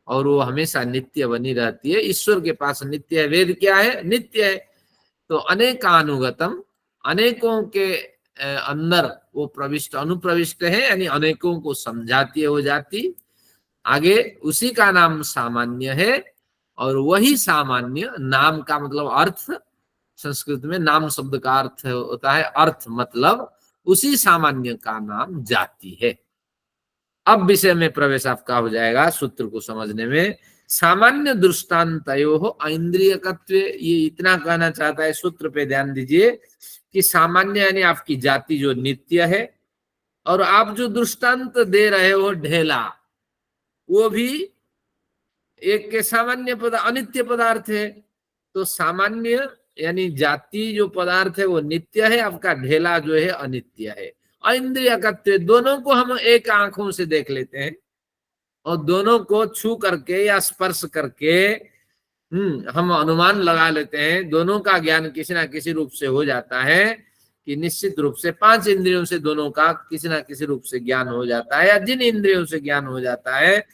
और वो हमेशा नित्य बनी रहती है। ईश्वर के पास नित्य है, वेद क्या है, नित्य है। तो अनेकानुगतम, अनेकों के अंदर वो प्रविष्ट अनुप्रविष्ट है, यानी अनेकों को समझाती है वो जाति। आगे उसी का नाम सामान्य है, और वही सामान्य, नाम का मतलब अर्थ, संस्कृत में नाम शब्द का अर्थ होता है अर्थ, मतलब उसी सामान्य का नाम जाति है। अब विषय में प्रवेश आपका हो जाएगा सूत्र को समझने में। सामान्य दृष्टान्तयो ऐन्द्रियकत्व, ये इतना कहना चाहता है, सूत्र पे ध्यान दीजिए कि सामान्य यानी आपकी जाति जो नित्य है, और आप जो दृष्टांत दे रहे हो ढेला, वो भी एक के सामान्य पदार्थ अनित्य पदार्थ है। तो सामान्य यानी जाति जो पदार्थ है वो नित्य है, आपका ढेला जो है अनित्य है। ऐन्द्रियकत्व, दोनों को हम एक आंखों से देख लेते हैं और दोनों को छू करके या स्पर्श करके हम अनुमान लगा लेते हैं। दोनों का ज्ञान किसी ना किसी रूप से हो जाता है, कि निश्चित रूप से 5 इंद्रियों से दोनों का किसी ना किसी रूप से ज्ञान हो जाता है, या जिन इंद्रियों से ज्ञान हो जाता है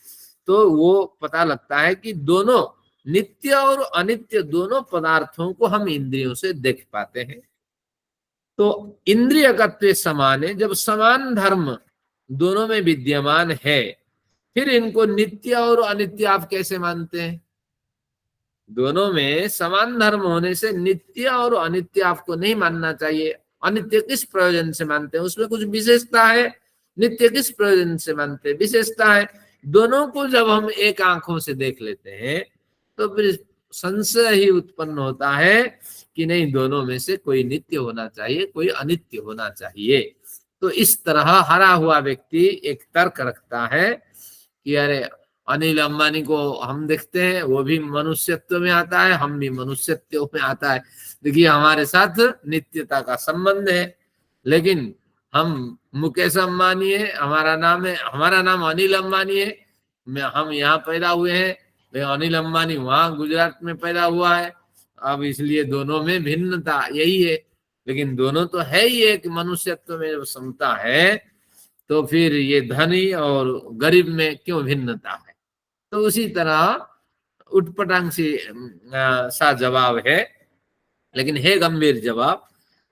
तो वो पता लगता है कि दोनों नित्य और अनित्य दोनों पदार्थों को हम इंद्रियों से देख पाते हैं। तो इंद्रियकत्व समान है, जब समान धर्म दोनों में विद्यमान है, फिर इनको नित्य और अनित्य आप कैसे मानते हैं? दोनों में समान धर्म होने से नित्य और अनित्य आपको नहीं मानना चाहिए। अनित्य किस प्रयोजन से मानते हैं? उसमें कुछ विशेषता है। नित्य किस प्रयोजन से मानते हैं? विशेषता है। दोनों को जब हम एक आंखों से देख लेते हैं तो फिर संशय ही उत्पन्न होता है कि नहीं, दोनों में से कोई नित्य होना चाहिए, कोई अनित्य होना चाहिए। तो इस तरह हरा हुआ व्यक्ति एक तर्क रखता है कि अरे अनिल अंबानी को हम देखते हैं, वो भी मनुष्यत्व में आता है, हम भी मनुष्यत्व में आता है। देखिए हमारे साथ नित्यता का संबंध है, लेकिन हम मुकेश अंबानी है, हमारा नाम अनिल अंबानी है, हम यहाँ पैदा हुए हैं, अनिल अंबानी वहां गुजरात में पैदा हुआ है। अब इसलिए दोनों में भिन्नता यही है, लेकिन दोनों तो है ही एक मनुष्यत्व में जब समता है, तो फिर ये धनी और गरीब में क्यों भिन्नता है? तो उसी तरह उटपटांग सा जवाब है, लेकिन है गंभीर जवाब।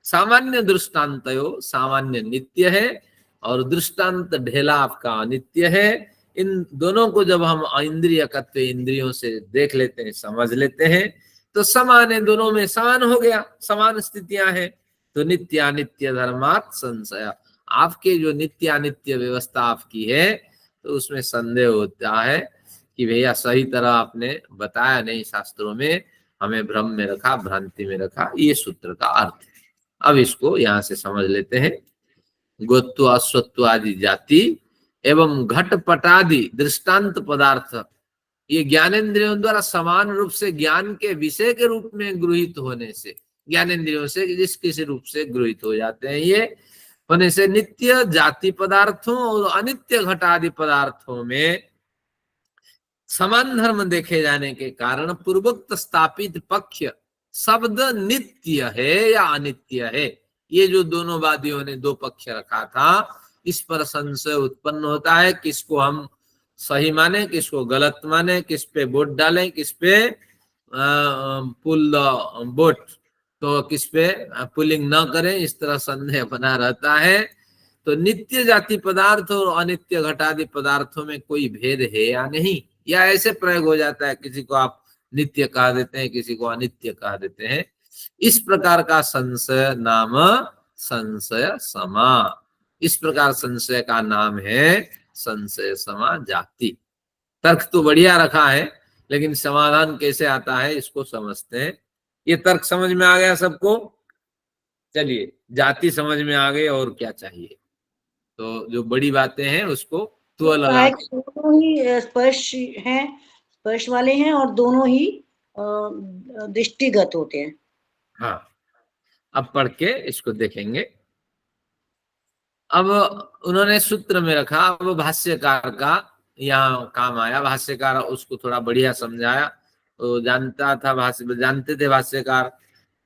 सामान्य दृष्टांतयो, सामान्य नित्य है और दृष्टांत ढेला आपका अनित्य है। इन दोनों को जब हम इंद्रियकत्व इंद्रियों से देख लेते हैं, समझ लेते हैं, तो समान है, दोनों में समान हो गया, समान स्थितियां हैं। तो नित्यानित्य धर्मात् संशय, आपके जो नित्यानित्य व्यवस्था आपकी है तो उसमें संदेह होता है कि भैया सही तरह आपने बताया नहीं, शास्त्रों में हमें भ्रम में रखा, भ्रांति में रखा। ये सूत्र का अर्थ है। अब इसको यहां से समझ लेते हैं। गोत्व अश्वत्व आदि जाति एवं घटपटादि दृष्टांत पदार्थ, ये ज्ञानेन्द्रियों द्वारा समान रूप से ज्ञान के विषय के रूप में गृहीत होने से, ज्ञानेन्द्रियों से जिस किसी रूप से गृहीत हो जाते हैं, ये होने से नित्य जाति पदार्थों और अनित्य घटादि पदार्थों में समान धर्म देखे जाने के कारण पूर्वोक्त स्थापित पक्ष शब्द नित्य है या अनित्य है, ये जो दोनों वादियों ने दो पक्ष रखा था, इस पर संशय उत्पन्न होता है। किसको हम सही माने, किसको गलत माने, किस पे वोट डालें, किस पे पुल द वोट, तो किस पे पुलिंग न करें, इस तरह संदेह बना रहता है। तो नित्य जाति पदार्थ और अनित्य घटादि पदार्थों में कोई भेद है या नहीं, या ऐसे प्रयोग हो जाता है, किसी को आप नित्य कह देते हैं, किसी को अनित्य कह देते हैं। इस प्रकार का संशय नाम संशय समा, इस प्रकार संशय का नाम है संशय समा जाति। तर्क तो बढ़िया रखा है, लेकिन समाधान कैसे आता है इसको समझते हैं। ये तर्क समझ में आ गया सबको? चलिए, जाति समझ में आ गई, और क्या चाहिए? तो जो बड़ी बातें हैं उसको तो लगा के, दोनों ही स्पर्श हैं, स्पर्श वाले हैं, और दोनों ही दृष्टिगत होते हैं। हाँ, अब पढ़ के इसको देखेंगे। अब उन्होंने सूत्र में रखा, अब भाष्यकार का यहाँ काम आया। भाष्यकार उसको थोड़ा बढ़िया समझाया। तो जानता था जानते थे भाष्यकार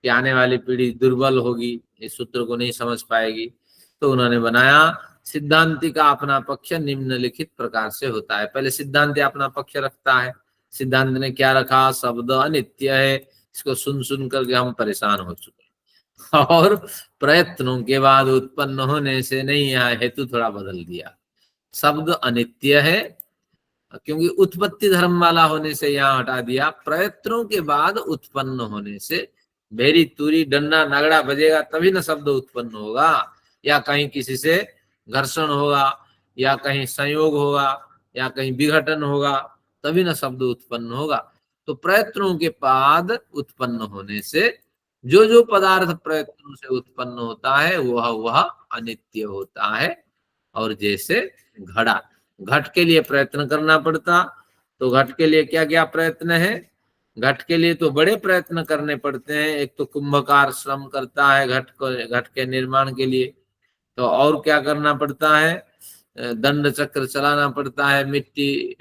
कि आने वाली पीढ़ी दुर्बल होगी, इस सूत्र को नहीं समझ पाएगी। तो उन्होंने बनाया, सिद्धांति का अपना पक्ष निम्नलिखित प्रकार से होता है। पहले सिद्धांति अपना पक्ष रखता है। सिद्धांत ने क्या रखा? शब्द अनित्य है। इसको सुन सुन करके हम परेशान हो चुके हैं, और प्रयत्नों के बाद उत्पन्न होने से नहीं, यहाँ हेतु थोड़ा बदल दिया। शब्द अनित्य है, क्योंकि उत्पत्ति धर्म वाला होने से यहाँ हटा दिया। प्रयत्नों के बाद उत्पन्न होने से, भेरी तुरी डंडा नगड़ा बजेगा तभी न शब्द उत्पन्न होगा, या कहीं किसी से घर्षण होगा, या कहीं संयोग होगा, या कहीं विघटन होगा, तभी न शब्द उत्पन्न होगा। तो प्रयत्नों के बाद उत्पन्न होने से जो जो पदार्थ प्रयत्नों से उत्पन्न होता है वह अनित्य होता है। और जैसे घड़ा, घट के लिए प्रयत्न करना पड़ता, तो घट के लिए क्या क्या प्रयत्न है? घट के लिए तो बड़े प्रयत्न करने पड़ते हैं। एक तो कुंभकार श्रम करता है घट के निर्माण के लिए, तो और क्या करना पड़ता है? दंड चक्र चलाना पड़ता है, मिट्टी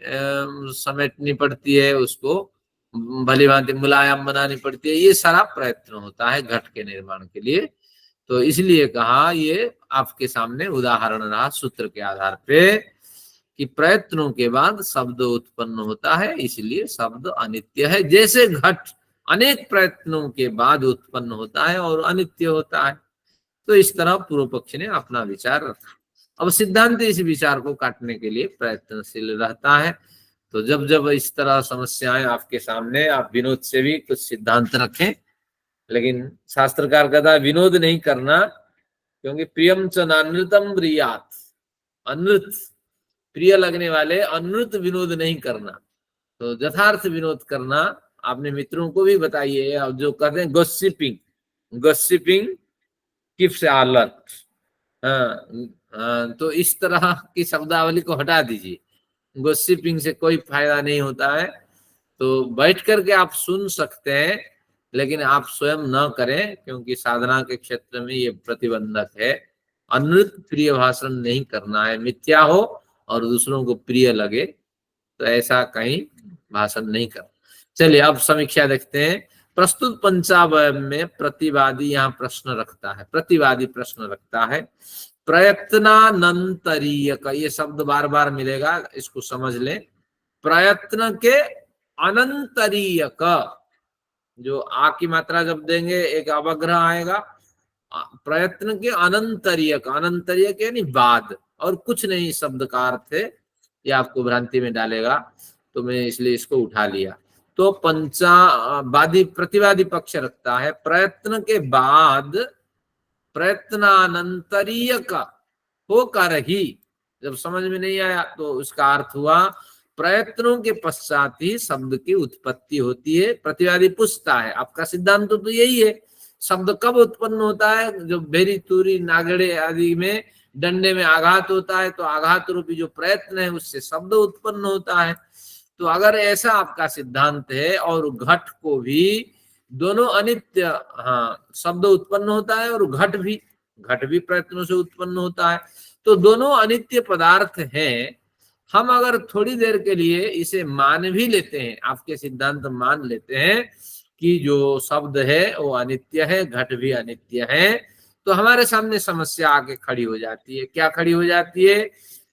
समेटनी पड़ती है, उसको भली भांति मुलायम बनानी पड़ती है। ये सारा प्रयत्न होता है घट के निर्माण के लिए। तो इसलिए कहा, ये आपके सामने उदाहरण रहा सूत्र के आधार पे, कि प्रयत्नों के बाद शब्द उत्पन्न होता है, इसलिए शब्द अनित्य है। जैसे घट अनेक प्रयत्नों के बाद उत्पन्न होता है और अनित्य होता है। तो इस तरह पूर्व पक्ष ने अपना विचार रखा। अब सिद्धांत इस विचार को काटने के लिए प्रयत्नशील रहता है। तो जब जब इस तरह समस्याएं आपके सामने, आप विनोद से भी कुछ सिद्धांत रखें, लेकिन शास्त्रकार कहता है विनोद नहीं करना, क्योंकि प्रियम च नानृतम ब्रियात, अनृत प्रिय लगने वाले अनृत विनोद नहीं करना। तो यथार्थ विनोद करना। अपने मित्रों को भी बताइए। अब जो कहते हैं गॉसिपिंग, गॉसिपिंग कीप्स अलर्ट, तो इस तरह की शब्दावली को हटा दीजिए। गॉसिपिंग से कोई फायदा नहीं होता है। तो बैठ करके आप सुन सकते हैं, लेकिन आप स्वयं न करें, क्योंकि साधना के क्षेत्र में ये प्रतिबंधक है। अनृत प्रिय भाषण नहीं करना है। मिथ्या हो और दूसरों को प्रिय लगे, तो ऐसा कहीं भाषण नहीं करना। चलिए, अब समीक्षा देखते हैं। प्रस्तुत पंचावय में प्रतिवादी यहाँ प्रश्न रखता है, प्रतिवादी प्रश्न रखता है, प्रयत्नानंतरीय का, ये शब्द बार बार मिलेगा, इसको समझ लें। प्रयत्न के अनंतरीय का, जो आ की मात्रा जब देंगे एक अवग्रह आएगा। प्रयत्न के अनंतरीय का, अनंतरीय के यानी बाद, और कुछ नहीं शब्द का अर्थ है, ये आपको भ्रांति में डालेगा, तो मैं इसलिए इसको उठा लिया। तो पंचावादी प्रतिवादी पक्ष रखता है, प्रयत्न के बाद प्रयत्नानंतरीय का होकर ही, जब समझ में नहीं आया तो उसका अर्थ हुआ प्रयत्नों के पश्चात ही शब्द की उत्पत्ति होती है। प्रतिवादी पूछता है, आपका सिद्धांत तो यही है, शब्द कब उत्पन्न होता है? जो भेरी तुरी नागड़े आदि में डंडे में आघात होता है, तो आघात रूपी जो प्रयत्न है उससे शब्द उत्पन्न होता है। तो अगर ऐसा आपका सिद्धांत है, और घट को भी दोनों अनित्य, हाँ, शब्द उत्पन्न होता है और घट भी प्रयत्नों से उत्पन्न होता है, तो दोनों अनित्य पदार्थ हैं। हम अगर थोड़ी देर के लिए इसे मान भी लेते हैं, आपके सिद्धांत मान लेते हैं कि जो शब्द है वो अनित्य है, घट भी अनित्य है, तो हमारे सामने समस्या आके खड़ी हो जाती है। क्या खड़ी हो जाती है?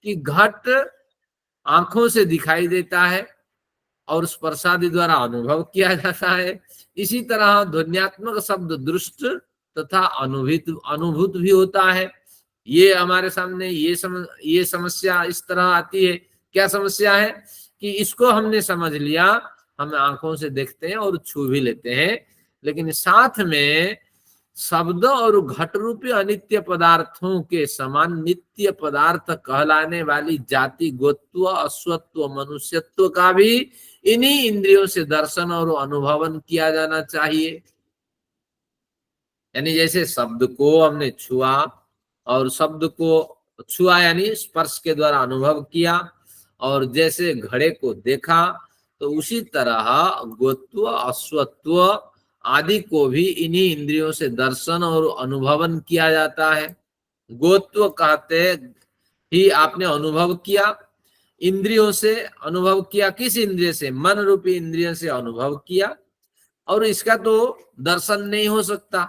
कि घट आंखों से दिखाई देता है और स्पर्शादि द्वारा अनुभव किया जाता है। इसी तरह ध्वन्यात्मक शब्द दृष्ट तथा अनुभूत भी होता है। ये हमारे सामने ये समस्या इस तरह आती है। क्या समस्या है? कि इसको हमने समझ लिया हम आंखों से देखते हैं और छू भी लेते हैं, लेकिन साथ में शब्द और घट रूपी अनित्य पदार्थों के समान नित्य पदार्थ कहलाने वाली जाति, गोत्व, अश्वत्व, मनुष्यत्व का भी इन्हीं इंद्रियों से दर्शन और अनुभवन किया जाना चाहिए। यानी जैसे शब्द को हमने छुआ और शब्द को छुआ यानी स्पर्श के द्वारा अनुभव किया, और जैसे घड़े को देखा, तो उसी तरह गोत्व, अश्वत्व आदि को भी इन्हीं इंद्रियों से दर्शन और अनुभवन किया जाता है। गोत्व कहते ही आपने अनुभव किया, इंद्रियों से अनुभव किया। किस इंद्रिय से? मन रूपी इंद्रियों से अनुभव किया, और इसका तो दर्शन नहीं हो सकता,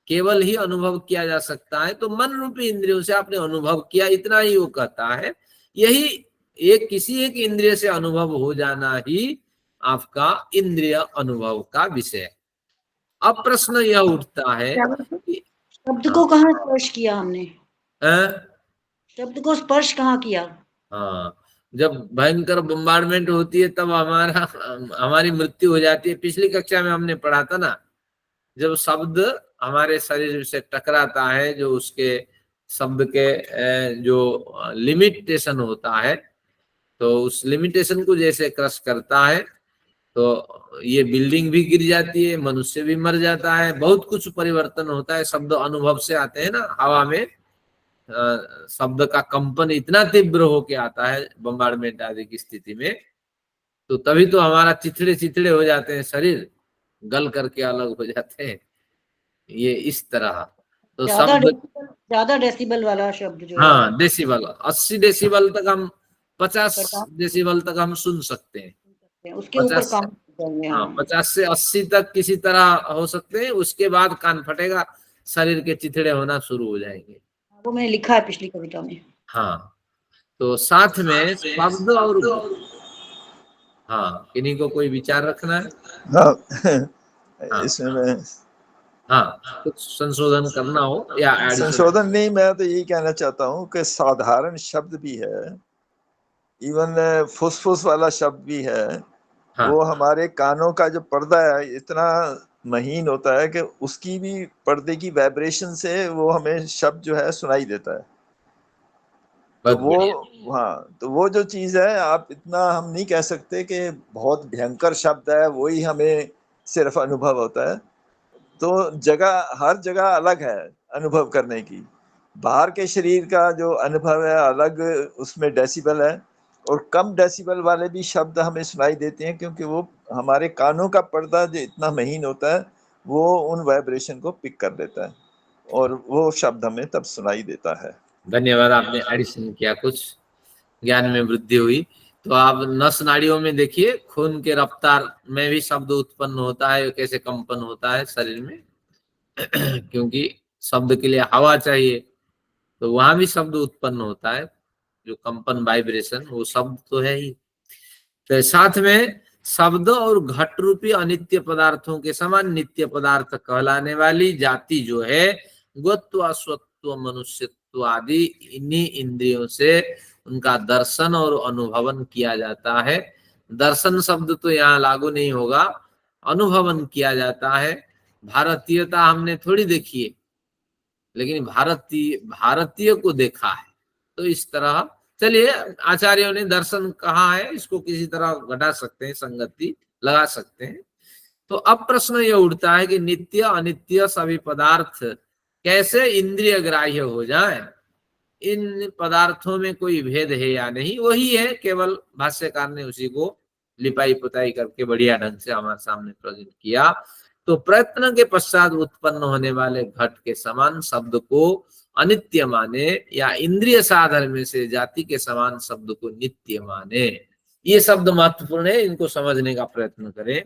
केवल ही अनुभव किया जा सकता है। तो मन रूपी इंद्रियों से आपने अनुभव किया, इतना ही वो कहता है। यही एक किसी एक इंद्रिय से अनुभव हो जाना ही आपका इंद्रिय अनुभव का विषय। अब प्रश्न यह उठता है कि शब्द को कहाँ स्पर्श किया हमने? शब्द को स्पर्श कहाँ किया? हाँ, जब भयंकर बम्बार्डमेंट होती है तब हमारी मृत्यु हो जाती है। पिछली कक्षा में हमने पढ़ा था ना, जब शब्द हमारे शरीर से टकराता है, जो उसके शब्द के जो लिमिटेशन होता है, तो उस लिमिटेशन को जैसे क्रश करता है, तो ये बिल्डिंग भी गिर जाती है, मनुष्य भी मर जाता है, बहुत कुछ परिवर्तन होता है। शब्द अनुभव से आते हैं ना, हवा में शब्द का कंपन इतना तीव्र होके आता है बम्बार्डमेंट आदि की स्थिति में, तो तभी तो हमारा चिथड़े चिथड़े हो जाते हैं, शरीर गल करके अलग हो जाते हैं। ये इस तरह तो ज्यादा डेसिबल वाला शब्द जो है, हाँ, डेसिबल 80 डेसिबल तक हम 50 डेसिबल तक हम सुन सकते हैं, उसके ऊपर काम हाँ 50 से 80 तक किसी तरह हो सकते हैं, उसके बाद कान फटेगा, शरीर के चिथड़े होना शुरू हो जाएंगे। वो मैंने लिखा है पिछली कविता में। हाँ, तो साथ में शब्द और हाँ, किन्हीं को कोई विचार रखना है? हाँ, इसमें मैं कुछ संशोधन करना हो या संशोधन नहीं, मैं तो यही कहना चाहता हूँ कि साधारण शब्द भी है, इवन फुसफुस वाला शब्द भी है। हाँ, वो हमारे कानों का जो पर्दा है इतना महीन होता है कि उसकी भी पर्दे की वाइब्रेशन से वो हमें शब्द जो है सुनाई देता है। तो वो जो चीज है, आप इतना हम नहीं कह सकते कि बहुत भयंकर शब्द है वही हमें सिर्फ अनुभव होता है। तो हर जगह अलग है अनुभव करने की। बाहर के शरीर का जो अनुभव है अलग, उसमें डेसिबल है, और कम डेसिबल वाले भी शब्द हमें सुनाई देते हैं, क्योंकि वो हमारे कानों का पर्दा जो इतना महीन होता है वो उन वाइब्रेशन को पिक कर लेता है, और वो शब्द हमें तब सुनाई देता है। धन्यवाद, आपने एडिशन किया, कुछ ज्ञान में वृद्धि हुई। तो आप नस नाड़ियों में देखिए, खून के रफ्तार में भी शब्द उत्पन्न होता है, कैसे कंपन होता है शरीर में क्योंकि शब्द के लिए हवा चाहिए, तो वहां भी शब्द उत्पन्न होता है, जो कंपन वाइब्रेशन, वो शब्द तो है ही। तो साथ में शब्द और घट रूपी अनित्य पदार्थों के समान नित्य पदार्थ कहलाने वाली जाति जो है, गोत्व, अश्वत्व, मनुष्यत्व आदि, इन्हीं इंद्रियों से उनका दर्शन और अनुभवन किया जाता है। दर्शन शब्द तो यहाँ लागू नहीं होगा, अनुभवन किया जाता है। भारतीयता हमने थोड़ी देखी है, लेकिन भारतीय को देखा है। तो इस तरह चलिए, आचार्यों ने दर्शन कहा है, इसको किसी तरह घटा सकते हैं, संगति लगा सकते हैं। तो अब प्रश्न यह उठता है कि नित्य अनित्य सभी पदार्थ कैसे इंद्रिय ग्राह्य हो जाए? इन पदार्थों में कोई भेद है या नहीं? वही है, केवल भाष्यकार ने उसी को लिपाई पुताई करके बढ़िया ढंग से हमारे सामने प्रेजेंट किया। तो प्रयत्न के पश्चात उत्पन्न होने वाले घट के समान शब्द को अनित्य माने, या इंद्रिय साधन में से जाति के समान शब्द को नित्य माने। ये शब्द महत्वपूर्ण है, इनको समझने का प्रयत्न करें।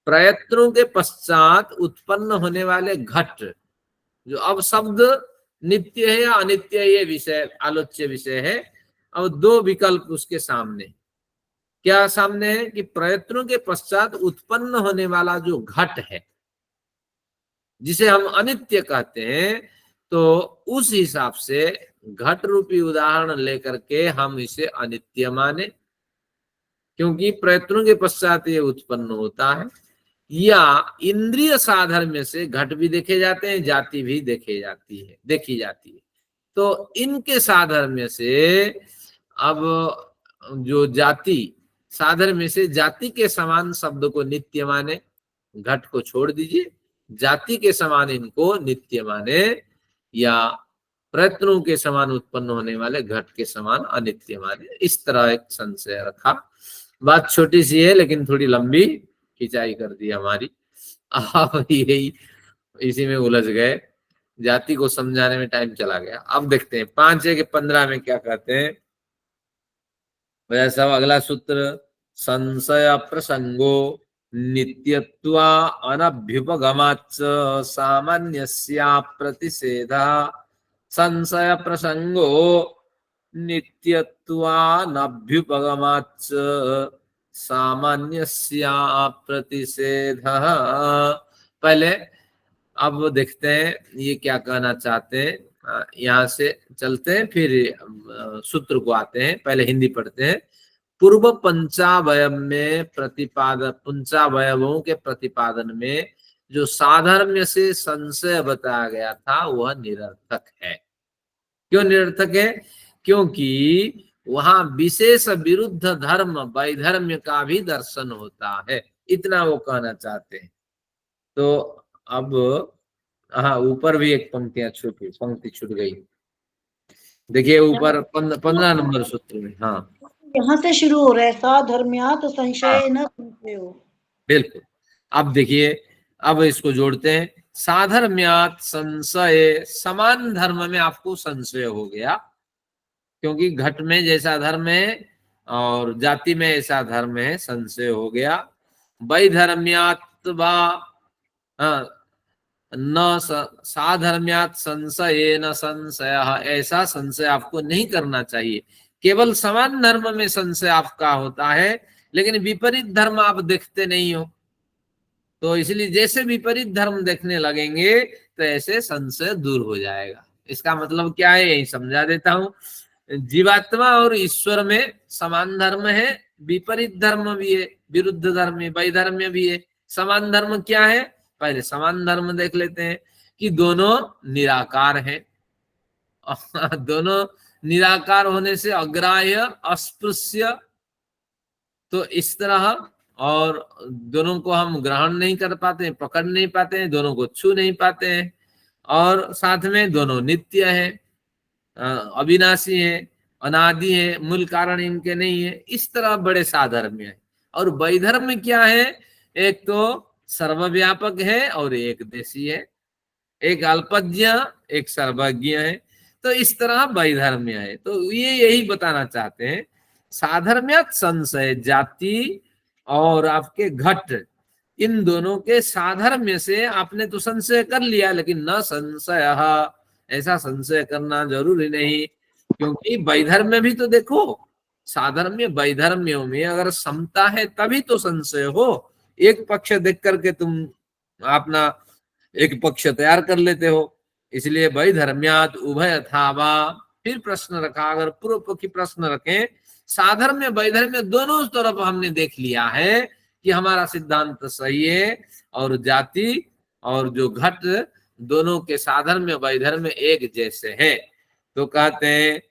प्रयत्नों के पश्चात उत्पन्न होने वाले घट, जो अब शब्द नित्य है या अनित्य, ये विषय आलोच्य विषय है। अब दो विकल्प उसके सामने, क्या सामने है कि प्रयत्नों के पश्चात उत्पन्न होने वाला जो घट है, जिसे हम अनित्य कहते हैं, तो उस हिसाब से घट रूपी उदाहरण लेकर के हम इसे अनित्य माने। क्योंकि प्रयत्नों के पश्चात ये उत्पन्न होता है। या इंद्रिय साधर्म्य से घट भी देखे जाते हैं, जाति भी देखी जाती है। तो इनके साधर्म्य से अब जो जाति साधर्म्य से जाति के समान शब्द को नित्य माने, घट को छोड़ दीजिए, जाति के समान इनको नित्य माने, या प्रयत्नों के समान उत्पन्न होने वाले घट के समान अनित्य माने। इस तरह एक संशय रखा। बात छोटी सी है लेकिन थोड़ी लंबी खिंचाई कर दी हमारी। अब यही इसी में उलझ गए, जाति को समझाने में टाइम चला गया। अब देखते हैं 5:15 में क्या कहते हैं। वैसा अगला सूत्र, संशय प्रसंगो नित्यत्वा अनभ्युपगमाच्च सामान्यस्या प्रतिषेधा। संशय प्रसंगो नित्यत्वा नभ्युपगमाच्च सामान्यस्या प्रतिषेधः। पहले अब देखते हैं ये क्या कहना चाहते हैं। यहाँ से चलते हैं फिर सूत्र को आते हैं। पहले हिंदी पढ़ते हैं। पूर्व पंचावयव में पंचावयवों के प्रतिपादन में जो साधर्म्य से संशय बताया गया था वह निरर्थक है। क्यों निरर्थक है? क्योंकि वहां विशेष विरुद्ध धर्म वैधर्म्य का भी दर्शन होता है, इतना वो कहना चाहते हैं। तो अब हाँ, ऊपर भी एक पंक्ति छूट गई। देखिए ऊपर 15 नंबर सूत्र में। हाँ, यहाँ से शुरू हो रहा है, साधर्म्यात् संशय न संशयो। बिल्कुल। अब देखिए, अब इसको जोड़ते हैं। साधर्म्यात् संशय, समान धर्म में आपको संशय हो गया, क्योंकि घट में जैसा धर्म है और जाति में ऐसा धर्म है, संशय हो गया। वैधर्म्यात् वा न साधर्म्यात् संशय न संशय, ऐसा संशय आपको नहीं करना चाहिए। केवल समान धर्म में संशय आपका होता है, लेकिन विपरीत धर्म आप देखते नहीं हो। तो इसलिए जैसे विपरीत धर्म देखने लगेंगे तो ऐसे संशय दूर हो जाएगा। इसका मतलब क्या है, यही समझा देता हूं। जीवात्मा और ईश्वर में समान धर्म है, विपरीत धर्म भी है, विरुद्ध धर्म है, वैधर्म्य भी है। समान धर्म क्या है? पहले समान धर्म देख लेते हैं कि दोनों निराकार हैं। दोनों निराकार होने से अग्राह्य अस्पृश्य, तो इस तरह, और दोनों को हम ग्रहण नहीं कर पाते हैं, पकड़ नहीं पाते हैं, दोनों को छू नहीं पाते हैं, और साथ में दोनों नित्य है, अविनाशी है, अनादि है, मूल कारण इनके नहीं है। इस तरह बड़े साधर्म्य है। और वैधर्म्य क्या है? एक तो सर्वव्यापक है और एक देशी है, एक अल्पज्ञ एक सर्वज्ञ है। तो इस तरह वैधर्म्य है। तो ये यही बताना चाहते हैं। साधर्म्यात् संशय, जाति और आपके घट, इन दोनों के साधर्म्य से आपने तो संशय कर लिया, लेकिन न संशय, ऐसा संशय करना जरूरी नहीं। क्योंकि वैधर्म्य भी तो देखो, साधर्म्य वैधर्म्यों में अगर समता है तभी तो संशय हो। एक पक्ष देख करके तुम अपना एक पक्ष तैयार कर लेते हो। इसलिए वैधर्म्यात् उभय थावा। फिर प्रश्न रखा, अगर पूर्व पक्षी प्रश्न रखें, साधर्म्य वैधर्म्य दोनों तरफ हमने देख लिया है कि हमारा सिद्धांत सही है, और जाति और जो घट दोनों के साधर्म्य वैधर्म्य एक जैसे हैं। तो कहते हैं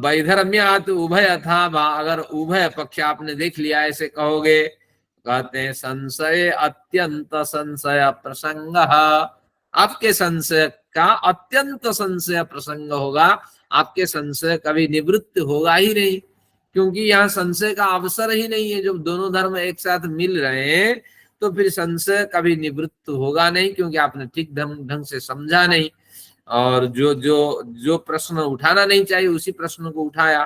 वैधर्म्यात् उभय थावा, अगर उभय पक्ष आपने देख लिया ऐसे कहोगे। कहते हैं संशय अत्यंत संशय प्रसंग, आपके संशय का अत्यंत संशय प्रसंग होगा। आपके संशय कभी निवृत्त होगा ही नहीं, क्योंकि यहाँ संशय का अवसर ही नहीं है। जब दोनों धर्म एक साथ मिल रहे हैं तो फिर संशय कभी निवृत्त होगा नहीं, क्योंकि आपने ठीक ढंग से समझा नहीं, और जो प्रश्न उठाना नहीं चाहिए उसी प्रश्न को उठाया,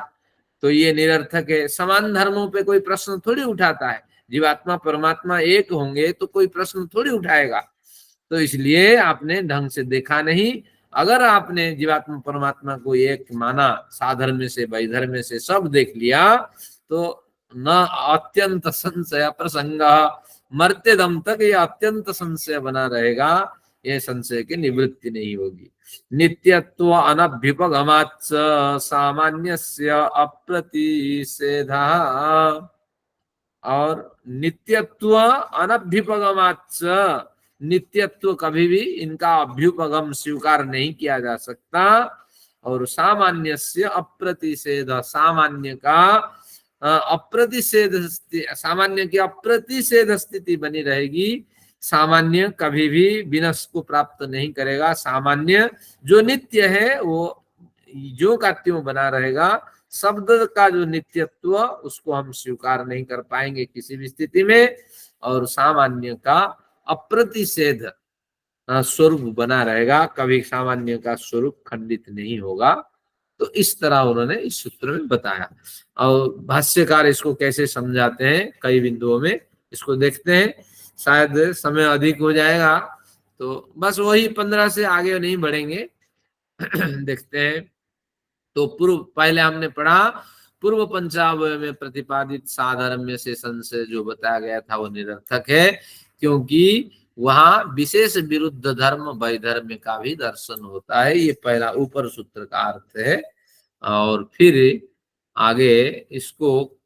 तो ये निरर्थक है। समान धर्मों पे कोई प्रश्न थोड़ी उठाता है। जीवात्मा परमात्मा एक होंगे तो कोई प्रश्न थोड़ी उठाएगा। तो इसलिए आपने ढंग से देखा नहीं। अगर आपने जीवात्मा परमात्मा को एक माना, साधर्म्य से वैधर्म्य से सब देख लिया, तो न अत्यंत संशय प्रसंग, मरते दम तक ये अत्यंत संशय बना रहेगा, ये संशय की निवृत्ति नहीं होगी। नित्यत्व अनभ्युपगमाच्च सामान्यस्य अप्रतिषेधः। और नित्यत्व अनभ्युपगमाच्च, नित्यत्व कभी भी इनका अभ्युपगम स्वीकार नहीं किया जा सकता। और सामान्यस्य अप्रतिषेध, सामान्य का अप्रतिषेध, सामान्य की अप्रतिषेध स्थिति बनी रहेगी। सामान्य कभी भी विनाश को प्राप्त नहीं करेगा। सामान्य जो नित्य है वो जो का त्यों बना रहेगा। शब्द का जो नित्यत्व उसको हम स्वीकार नहीं कर पाएंगे किसी भी स्थिति में। और सामान्य का अप्रतिषेध स्वरूप बना रहेगा, कभी सामान्य का स्वरूप खंडित नहीं होगा। तो इस तरह उन्होंने इस सूत्र में बताया। और भाष्यकार इसको कैसे समझाते हैं कई बिंदुओं में, इसको देखते हैं। शायद समय अधिक हो जाएगा तो बस वही 15 से आगे नहीं बढ़ेंगे। देखते हैं। तो पूर्व पहले हमने पढ़ा पूर्व पंचावय में प्रतिपादित साधर्म्य से संशय जो बताया गया था वो निरर्थक है, क्योंकि वहां विशेष विरुद्ध धर्म वैधर्म्य का भी दर्शन होता है। ये पहला ऊपर सूत्र का अर्थ है। और फिर आगे इसको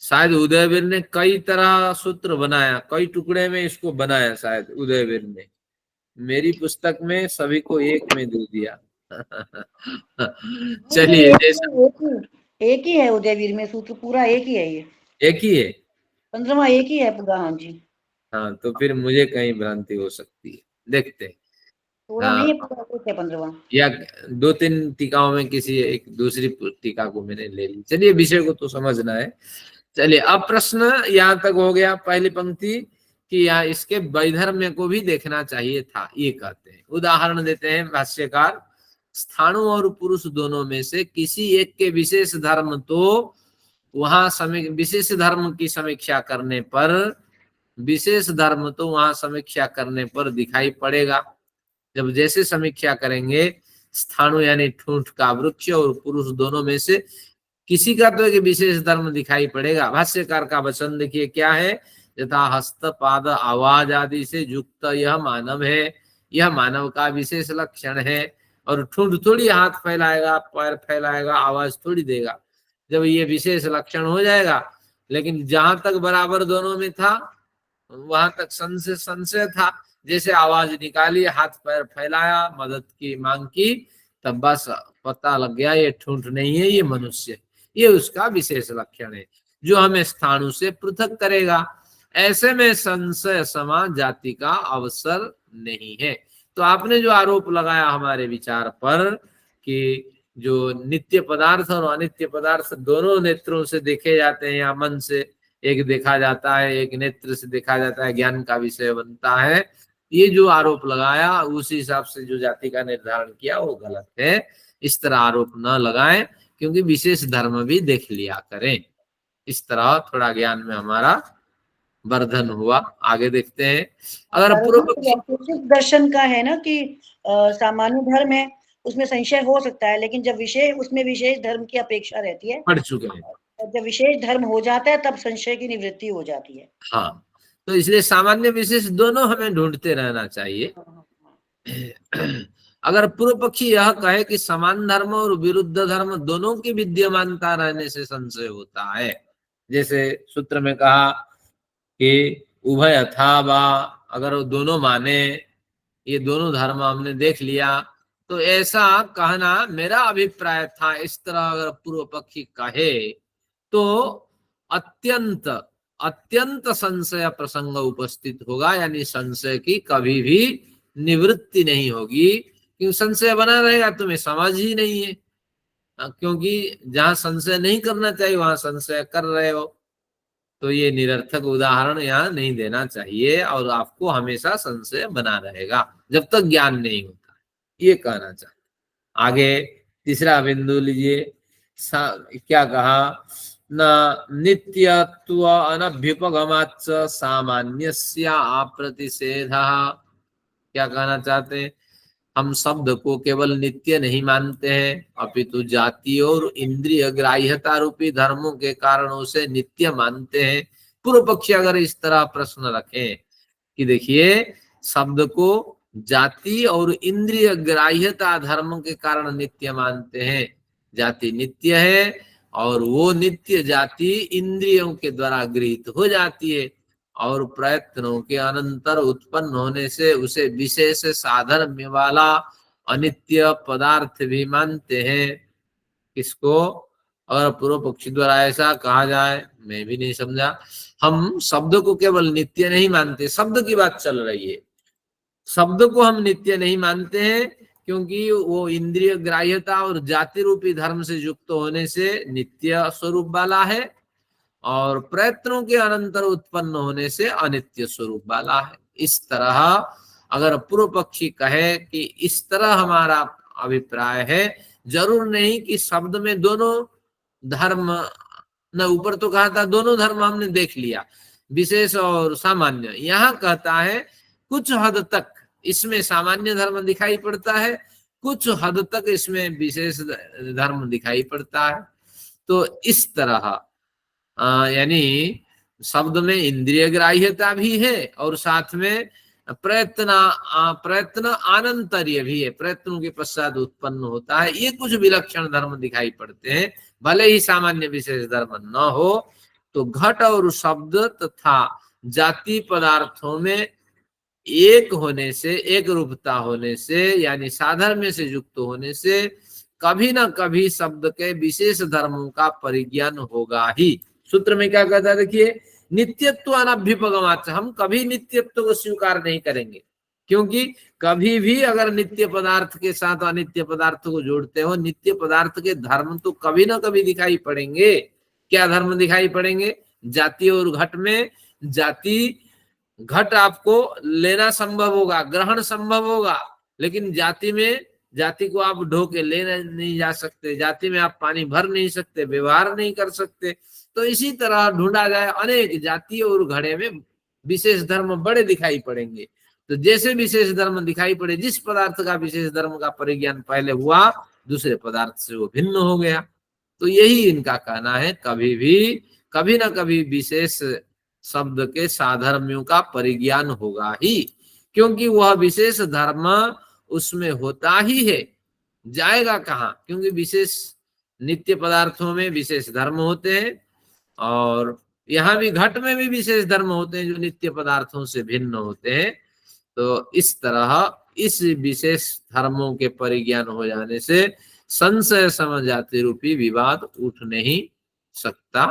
शायद उदयवीर ने कई तरह सूत्र बनाया, कई टुकड़े में इसको बनाया शायद उदयवीर ने। मेरी पुस्तक में सभी को एक में दे दिया। चलिए, एक ही है उदयवीर में सूत्र, पूरा एक ही है। ये एक ही है, 15वां एक ही है पूरा। हाँ जी। हाँ, तो फिर मुझे कहीं भ्रांति हो सकती है। देखते हैं। पूरा नहीं है, पूरा एक है 15वां। या 2-3 टीकाओं में किसी एक दूसरी टीका को मैंने ले ली। चलिए, विषय को तो समझना है। चलिए, अब प्रश्न यहाँ तक हो गया, पहली पंक्ति कि यहाँ इसके वैधर्म्य को भी देखना चाहिए था, ये कहते हैं। उदाहरण देते हैं भाष्यकार, स्थाणु और पुरुष दोनों में से किसी एक के विशेष धर्म तो वहां विशेष धर्म की समीक्षा करने पर, विशेष धर्म तो वहां समीक्षा करने पर दिखाई पड़ेगा। जब जैसे समीक्षा करेंगे, स्थाणु यानी ठूंठ का वृक्ष और पुरुष दोनों में से किसी का तो एक विशेष धर्म दिखाई पड़ेगा। भाष्यकार का वचन देखिए क्या है, यथा हस्त पाद आवाज आदि से युक्त यह मानव है, यह मानव का विशेष लक्षण है। और ठूंठ थोड़ी हाथ फैलाएगा, पैर फैलाएगा, आवाज थोड़ी देगा। जब ये विशेष लक्षण हो जाएगा, लेकिन जहां तक बराबर दोनों में था वहां तक संशय था। जैसे आवाज निकाली, हाथ पैर फैलाया, मदद की मांग की, तब बस पता लग गया ये ठूंठ नहीं है, ये मनुष्य, ये उसका विशेष लक्षण है जो हमें स्थाणु से पृथक करेगा। ऐसे में संशय समा जाति का अवसर नहीं है। तो आपने जो आरोप लगाया हमारे विचार पर कि जो नित्य पदार्थ और अनित्य पदार्थ दोनों नेत्रों से देखे जाते हैं, या मन से एक देखा जाता है, एक नेत्र से देखा जाता है, ज्ञान का विषय बनता है, ये जो आरोप लगाया उस हिसाब से जो जाति का निर्धारण किया वो गलत है। इस तरह आरोप न लगाएं, क्योंकि विशेष धर्म भी देख लिया करें। इस तरह थोड़ा ज्ञान में हमारा वर्धन हुआ। आगे देखते हैं। अगर पूर्व दर्शन का है ना कि सामान्य धर्म है, उसमें संशय हो सकता है, लेकिन जब उसमें विशेष धर्म की अपेक्षा रहती है, पढ़ चुके हैं, जब विशेष धर्म हो जाता है तब संशय की निवृत्ति हो जाती है। हाँ, तो इसलिए सामान्य विशेष दोनों हमें ढूंढते रहना चाहिए। अगर पूर्व पक्षी यह कहे कि समान धर्म और विरुद्ध धर्म दोनों की विद्यमानता रहने से संशय होता है, जैसे सूत्र में कहा कि उभय अथावा, अगर वो दोनों माने, ये दोनों धर्म हमने देख लिया, तो ऐसा कहना मेरा अभिप्राय था, इस तरह अगर पूर्व पक्षी कहे तो अत्यंत अत्यंत संशय प्रसंग उपस्थित होगा, यानी संशय की कभी भी निवृत्ति नहीं होगी। क्योंकि संशय बना रहेगा, तुम्हें समझ ही नहीं है, क्योंकि जहां संशय नहीं करना चाहिए वहां संशय कर रहे हो। तो ये निरर्थक उदाहरण यहाँ नहीं देना चाहिए, और आपको हमेशा संशय बना रहेगा जब तक ज्ञान नहीं होता, ये कहना चाहिए। आगे तीसरा बिंदु लीजिए, क्या कहा, न नित्यत्व अनभ्युपगमाच्च सामान्यस्य अप्रतिषेधः। क्या कहना चाहते हैं, हम शब्द को केवल नित्य नहीं मानते हैं, अपितु जाति और इंद्रिय ग्राह्यता रूपी धर्मों के कारण उसे नित्य मानते हैं। पूर्व पक्षी अगर इस तरह प्रश्न रखें कि देखिए शब्द को जाति और इंद्रिय ग्राह्यता धर्म के कारण नित्य मानते हैं। जाति नित्य है और वो नित्य जाति इंद्रियों के द्वारा गृहीत हो जाती है और प्रयत्नों के अनंतर उत्पन्न होने से उसे विशेष साधर्म्य वाला अनित्य पदार्थ भी मानते हैं। किसको? और पूर्व पक्षी द्वारा ऐसा कहा जाए, मैं भी नहीं समझा। हम शब्द को केवल नित्य नहीं मानते, शब्द की बात चल रही है। शब्द को हम नित्य नहीं मानते हैं क्योंकि वो इंद्रिय ग्राह्यता और जाति रूपी धर्म से युक्त होने से नित्य स्वरूप वाला है और प्रयत्नों के अनंतर उत्पन्न होने से अनित्य स्वरूप वाला है। इस तरह अगर पूर्व पक्षी कहे कि इस तरह हमारा अभिप्राय है, जरूर नहीं कि शब्द में दोनों धर्म, न ऊपर तो कहा था दोनों धर्म हमने देख लिया, विशेष और सामान्य। यहाँ कहता है कुछ हद तक इसमें सामान्य धर्म दिखाई पड़ता है, कुछ हद तक इसमें विशेष धर्म दिखाई पड़ता है। तो इस तरह यानी शब्द में इंद्रिय ग्राह्यता भी है और साथ में प्रयत्न आनंतर्य भी है, प्रयत्नों के पश्चात उत्पन्न होता है। ये कुछ विलक्षण धर्म दिखाई पड़ते हैं, भले ही सामान्य विशेष धर्म न हो। तो घट और शब्द तथा जाति पदार्थों में एक होने से, एक रूपता होने से यानी साधर्म्य से युक्त होने से कभी ना कभी शब्द के विशेष धर्मों का परिज्ञान होगा ही। सूत्र में क्या कहता है देखिए, नित्यत्व अनभ्युपगमाच्च, हम कभी नित्यत्व को स्वीकार नहीं करेंगे क्योंकि कभी भी अगर नित्य पदार्थ के साथ अनित्य पदार्थ को जोड़ते हो, नित्य पदार्थ के धर्म तो कभी ना कभी दिखाई पड़ेंगे। क्या धर्म दिखाई पड़ेंगे? जाति और घट में जाति घट आपको लेना संभव होगा, ग्रहण संभव होगा, लेकिन जाति में जाति को आप ढो के ले नहीं जा सकते, जाति में आप पानी भर नहीं सकते, व्यवहार नहीं कर सकते। तो इसी तरह ढूंढा जाए अनेक जाति और घड़े में विशेष धर्म बड़े दिखाई पड़ेंगे। तो जैसे विशेष धर्म दिखाई पड़े, जिस पदार्थ का विशेष धर्म का परिज्ञान पहले हुआ दूसरे पदार्थ से वो भिन्न हो गया। तो यही इनका कहना है, कभी भी कभी ना कभी विशेष शब्द के साधर्म्यों का परिज्ञान होगा ही, क्योंकि वह विशेष धर्म उसमें होता ही है, जाएगा कहाँ? क्योंकि विशेष नित्य पदार्थों में विशेष धर्म होते हैं और यहाँ भी घट में भी विशेष धर्म होते हैं जो नित्य पदार्थों से भिन्न होते हैं। तो इस तरह इस विशेष धर्मों के परिज्ञान हो जाने से संशय समझाति रूपी विवाद उठ नहीं सकता।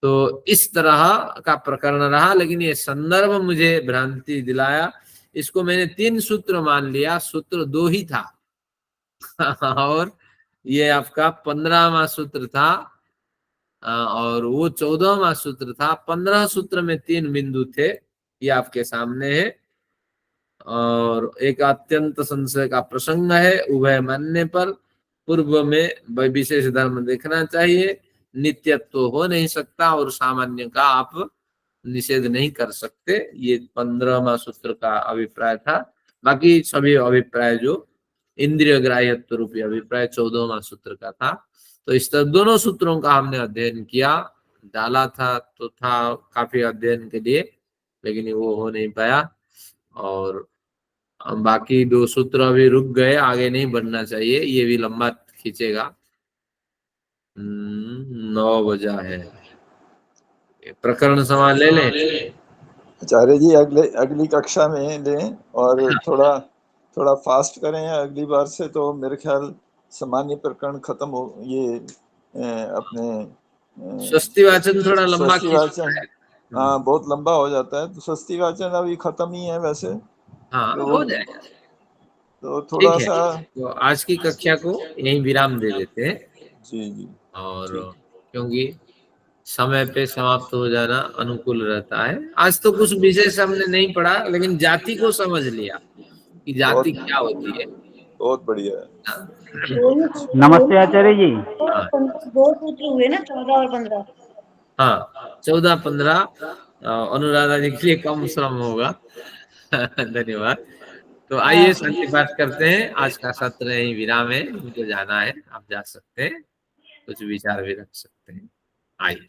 तो इस तरह का प्रकरण रहा, लेकिन ये संदर्भ मुझे भ्रांति दिलाया। इसको मैंने 3 सूत्र मान लिया, सूत्र 2 ही था और ये आपका 15वां सूत्र था और वो 14वां सूत्र था। 15 सूत्र में 3 बिंदु थे, ये आपके सामने है। और एक अत्यंत संशय का प्रसंग है, उभय मानने पर पूर्व में विशेष धर्म देखना चाहिए, नित्यत्व हो नहीं सकता और सामान्य का आप निषेध नहीं कर सकते। ये 15वां सूत्र का अभिप्राय था। बाकी सभी अभिप्राय जो इंद्रिय ग्राह्यत्व रूपी अभिप्राय 14वां सूत्र का था। तो इस तरह दोनों सूत्रों का हमने अध्ययन किया, डाला था तो था काफी अध्ययन के लिए, लेकिन वो हो नहीं पाया और बाकी 2 सूत्र अभी रुक गए, आगे नहीं बढ़ना चाहिए, ये भी लंबा खींचेगा। 9 बजा है, प्रकरण समान ले लें आचार्य जी, अगली कक्षा में लें और थोड़ा फास्ट करें अगली बार से। तो मेरे ख्याल सामान्य प्रकरण खत्म हो, ये अपने स्वस्ति वाचन थोड़ा लंबा हाँ बहुत लंबा हो जाता है। तो स्वस्ति वाचन अभी खत्म ही है वैसे। हाँ तो हो जाएगा। तो थोड़ा सा तो आज की कक्षा को यहीं विराम दे देते हैं। जी और क्योंकि समय पे समाप्त हो जाना अनुकूल रहता है। आज तो कुछ विशेष हमने नहीं पढ़ा, लेकिन जाति को समझ लिया कि जाति क्या होती है। बहुत बढ़िया है। नमस्ते आचार्य जी। 2 सूत्र हुए ना, 14 और 15। हाँ 14-15 अनुराधा जी के लिए कम श्रम होगा। धन्यवाद। तो आइए शांति पाठ करते हैं। आज का सत्र यहीं विराम है, मुझे जाना है, आप जा सकते हैं, कुछ विचार भी रख सकते हैं। आइए।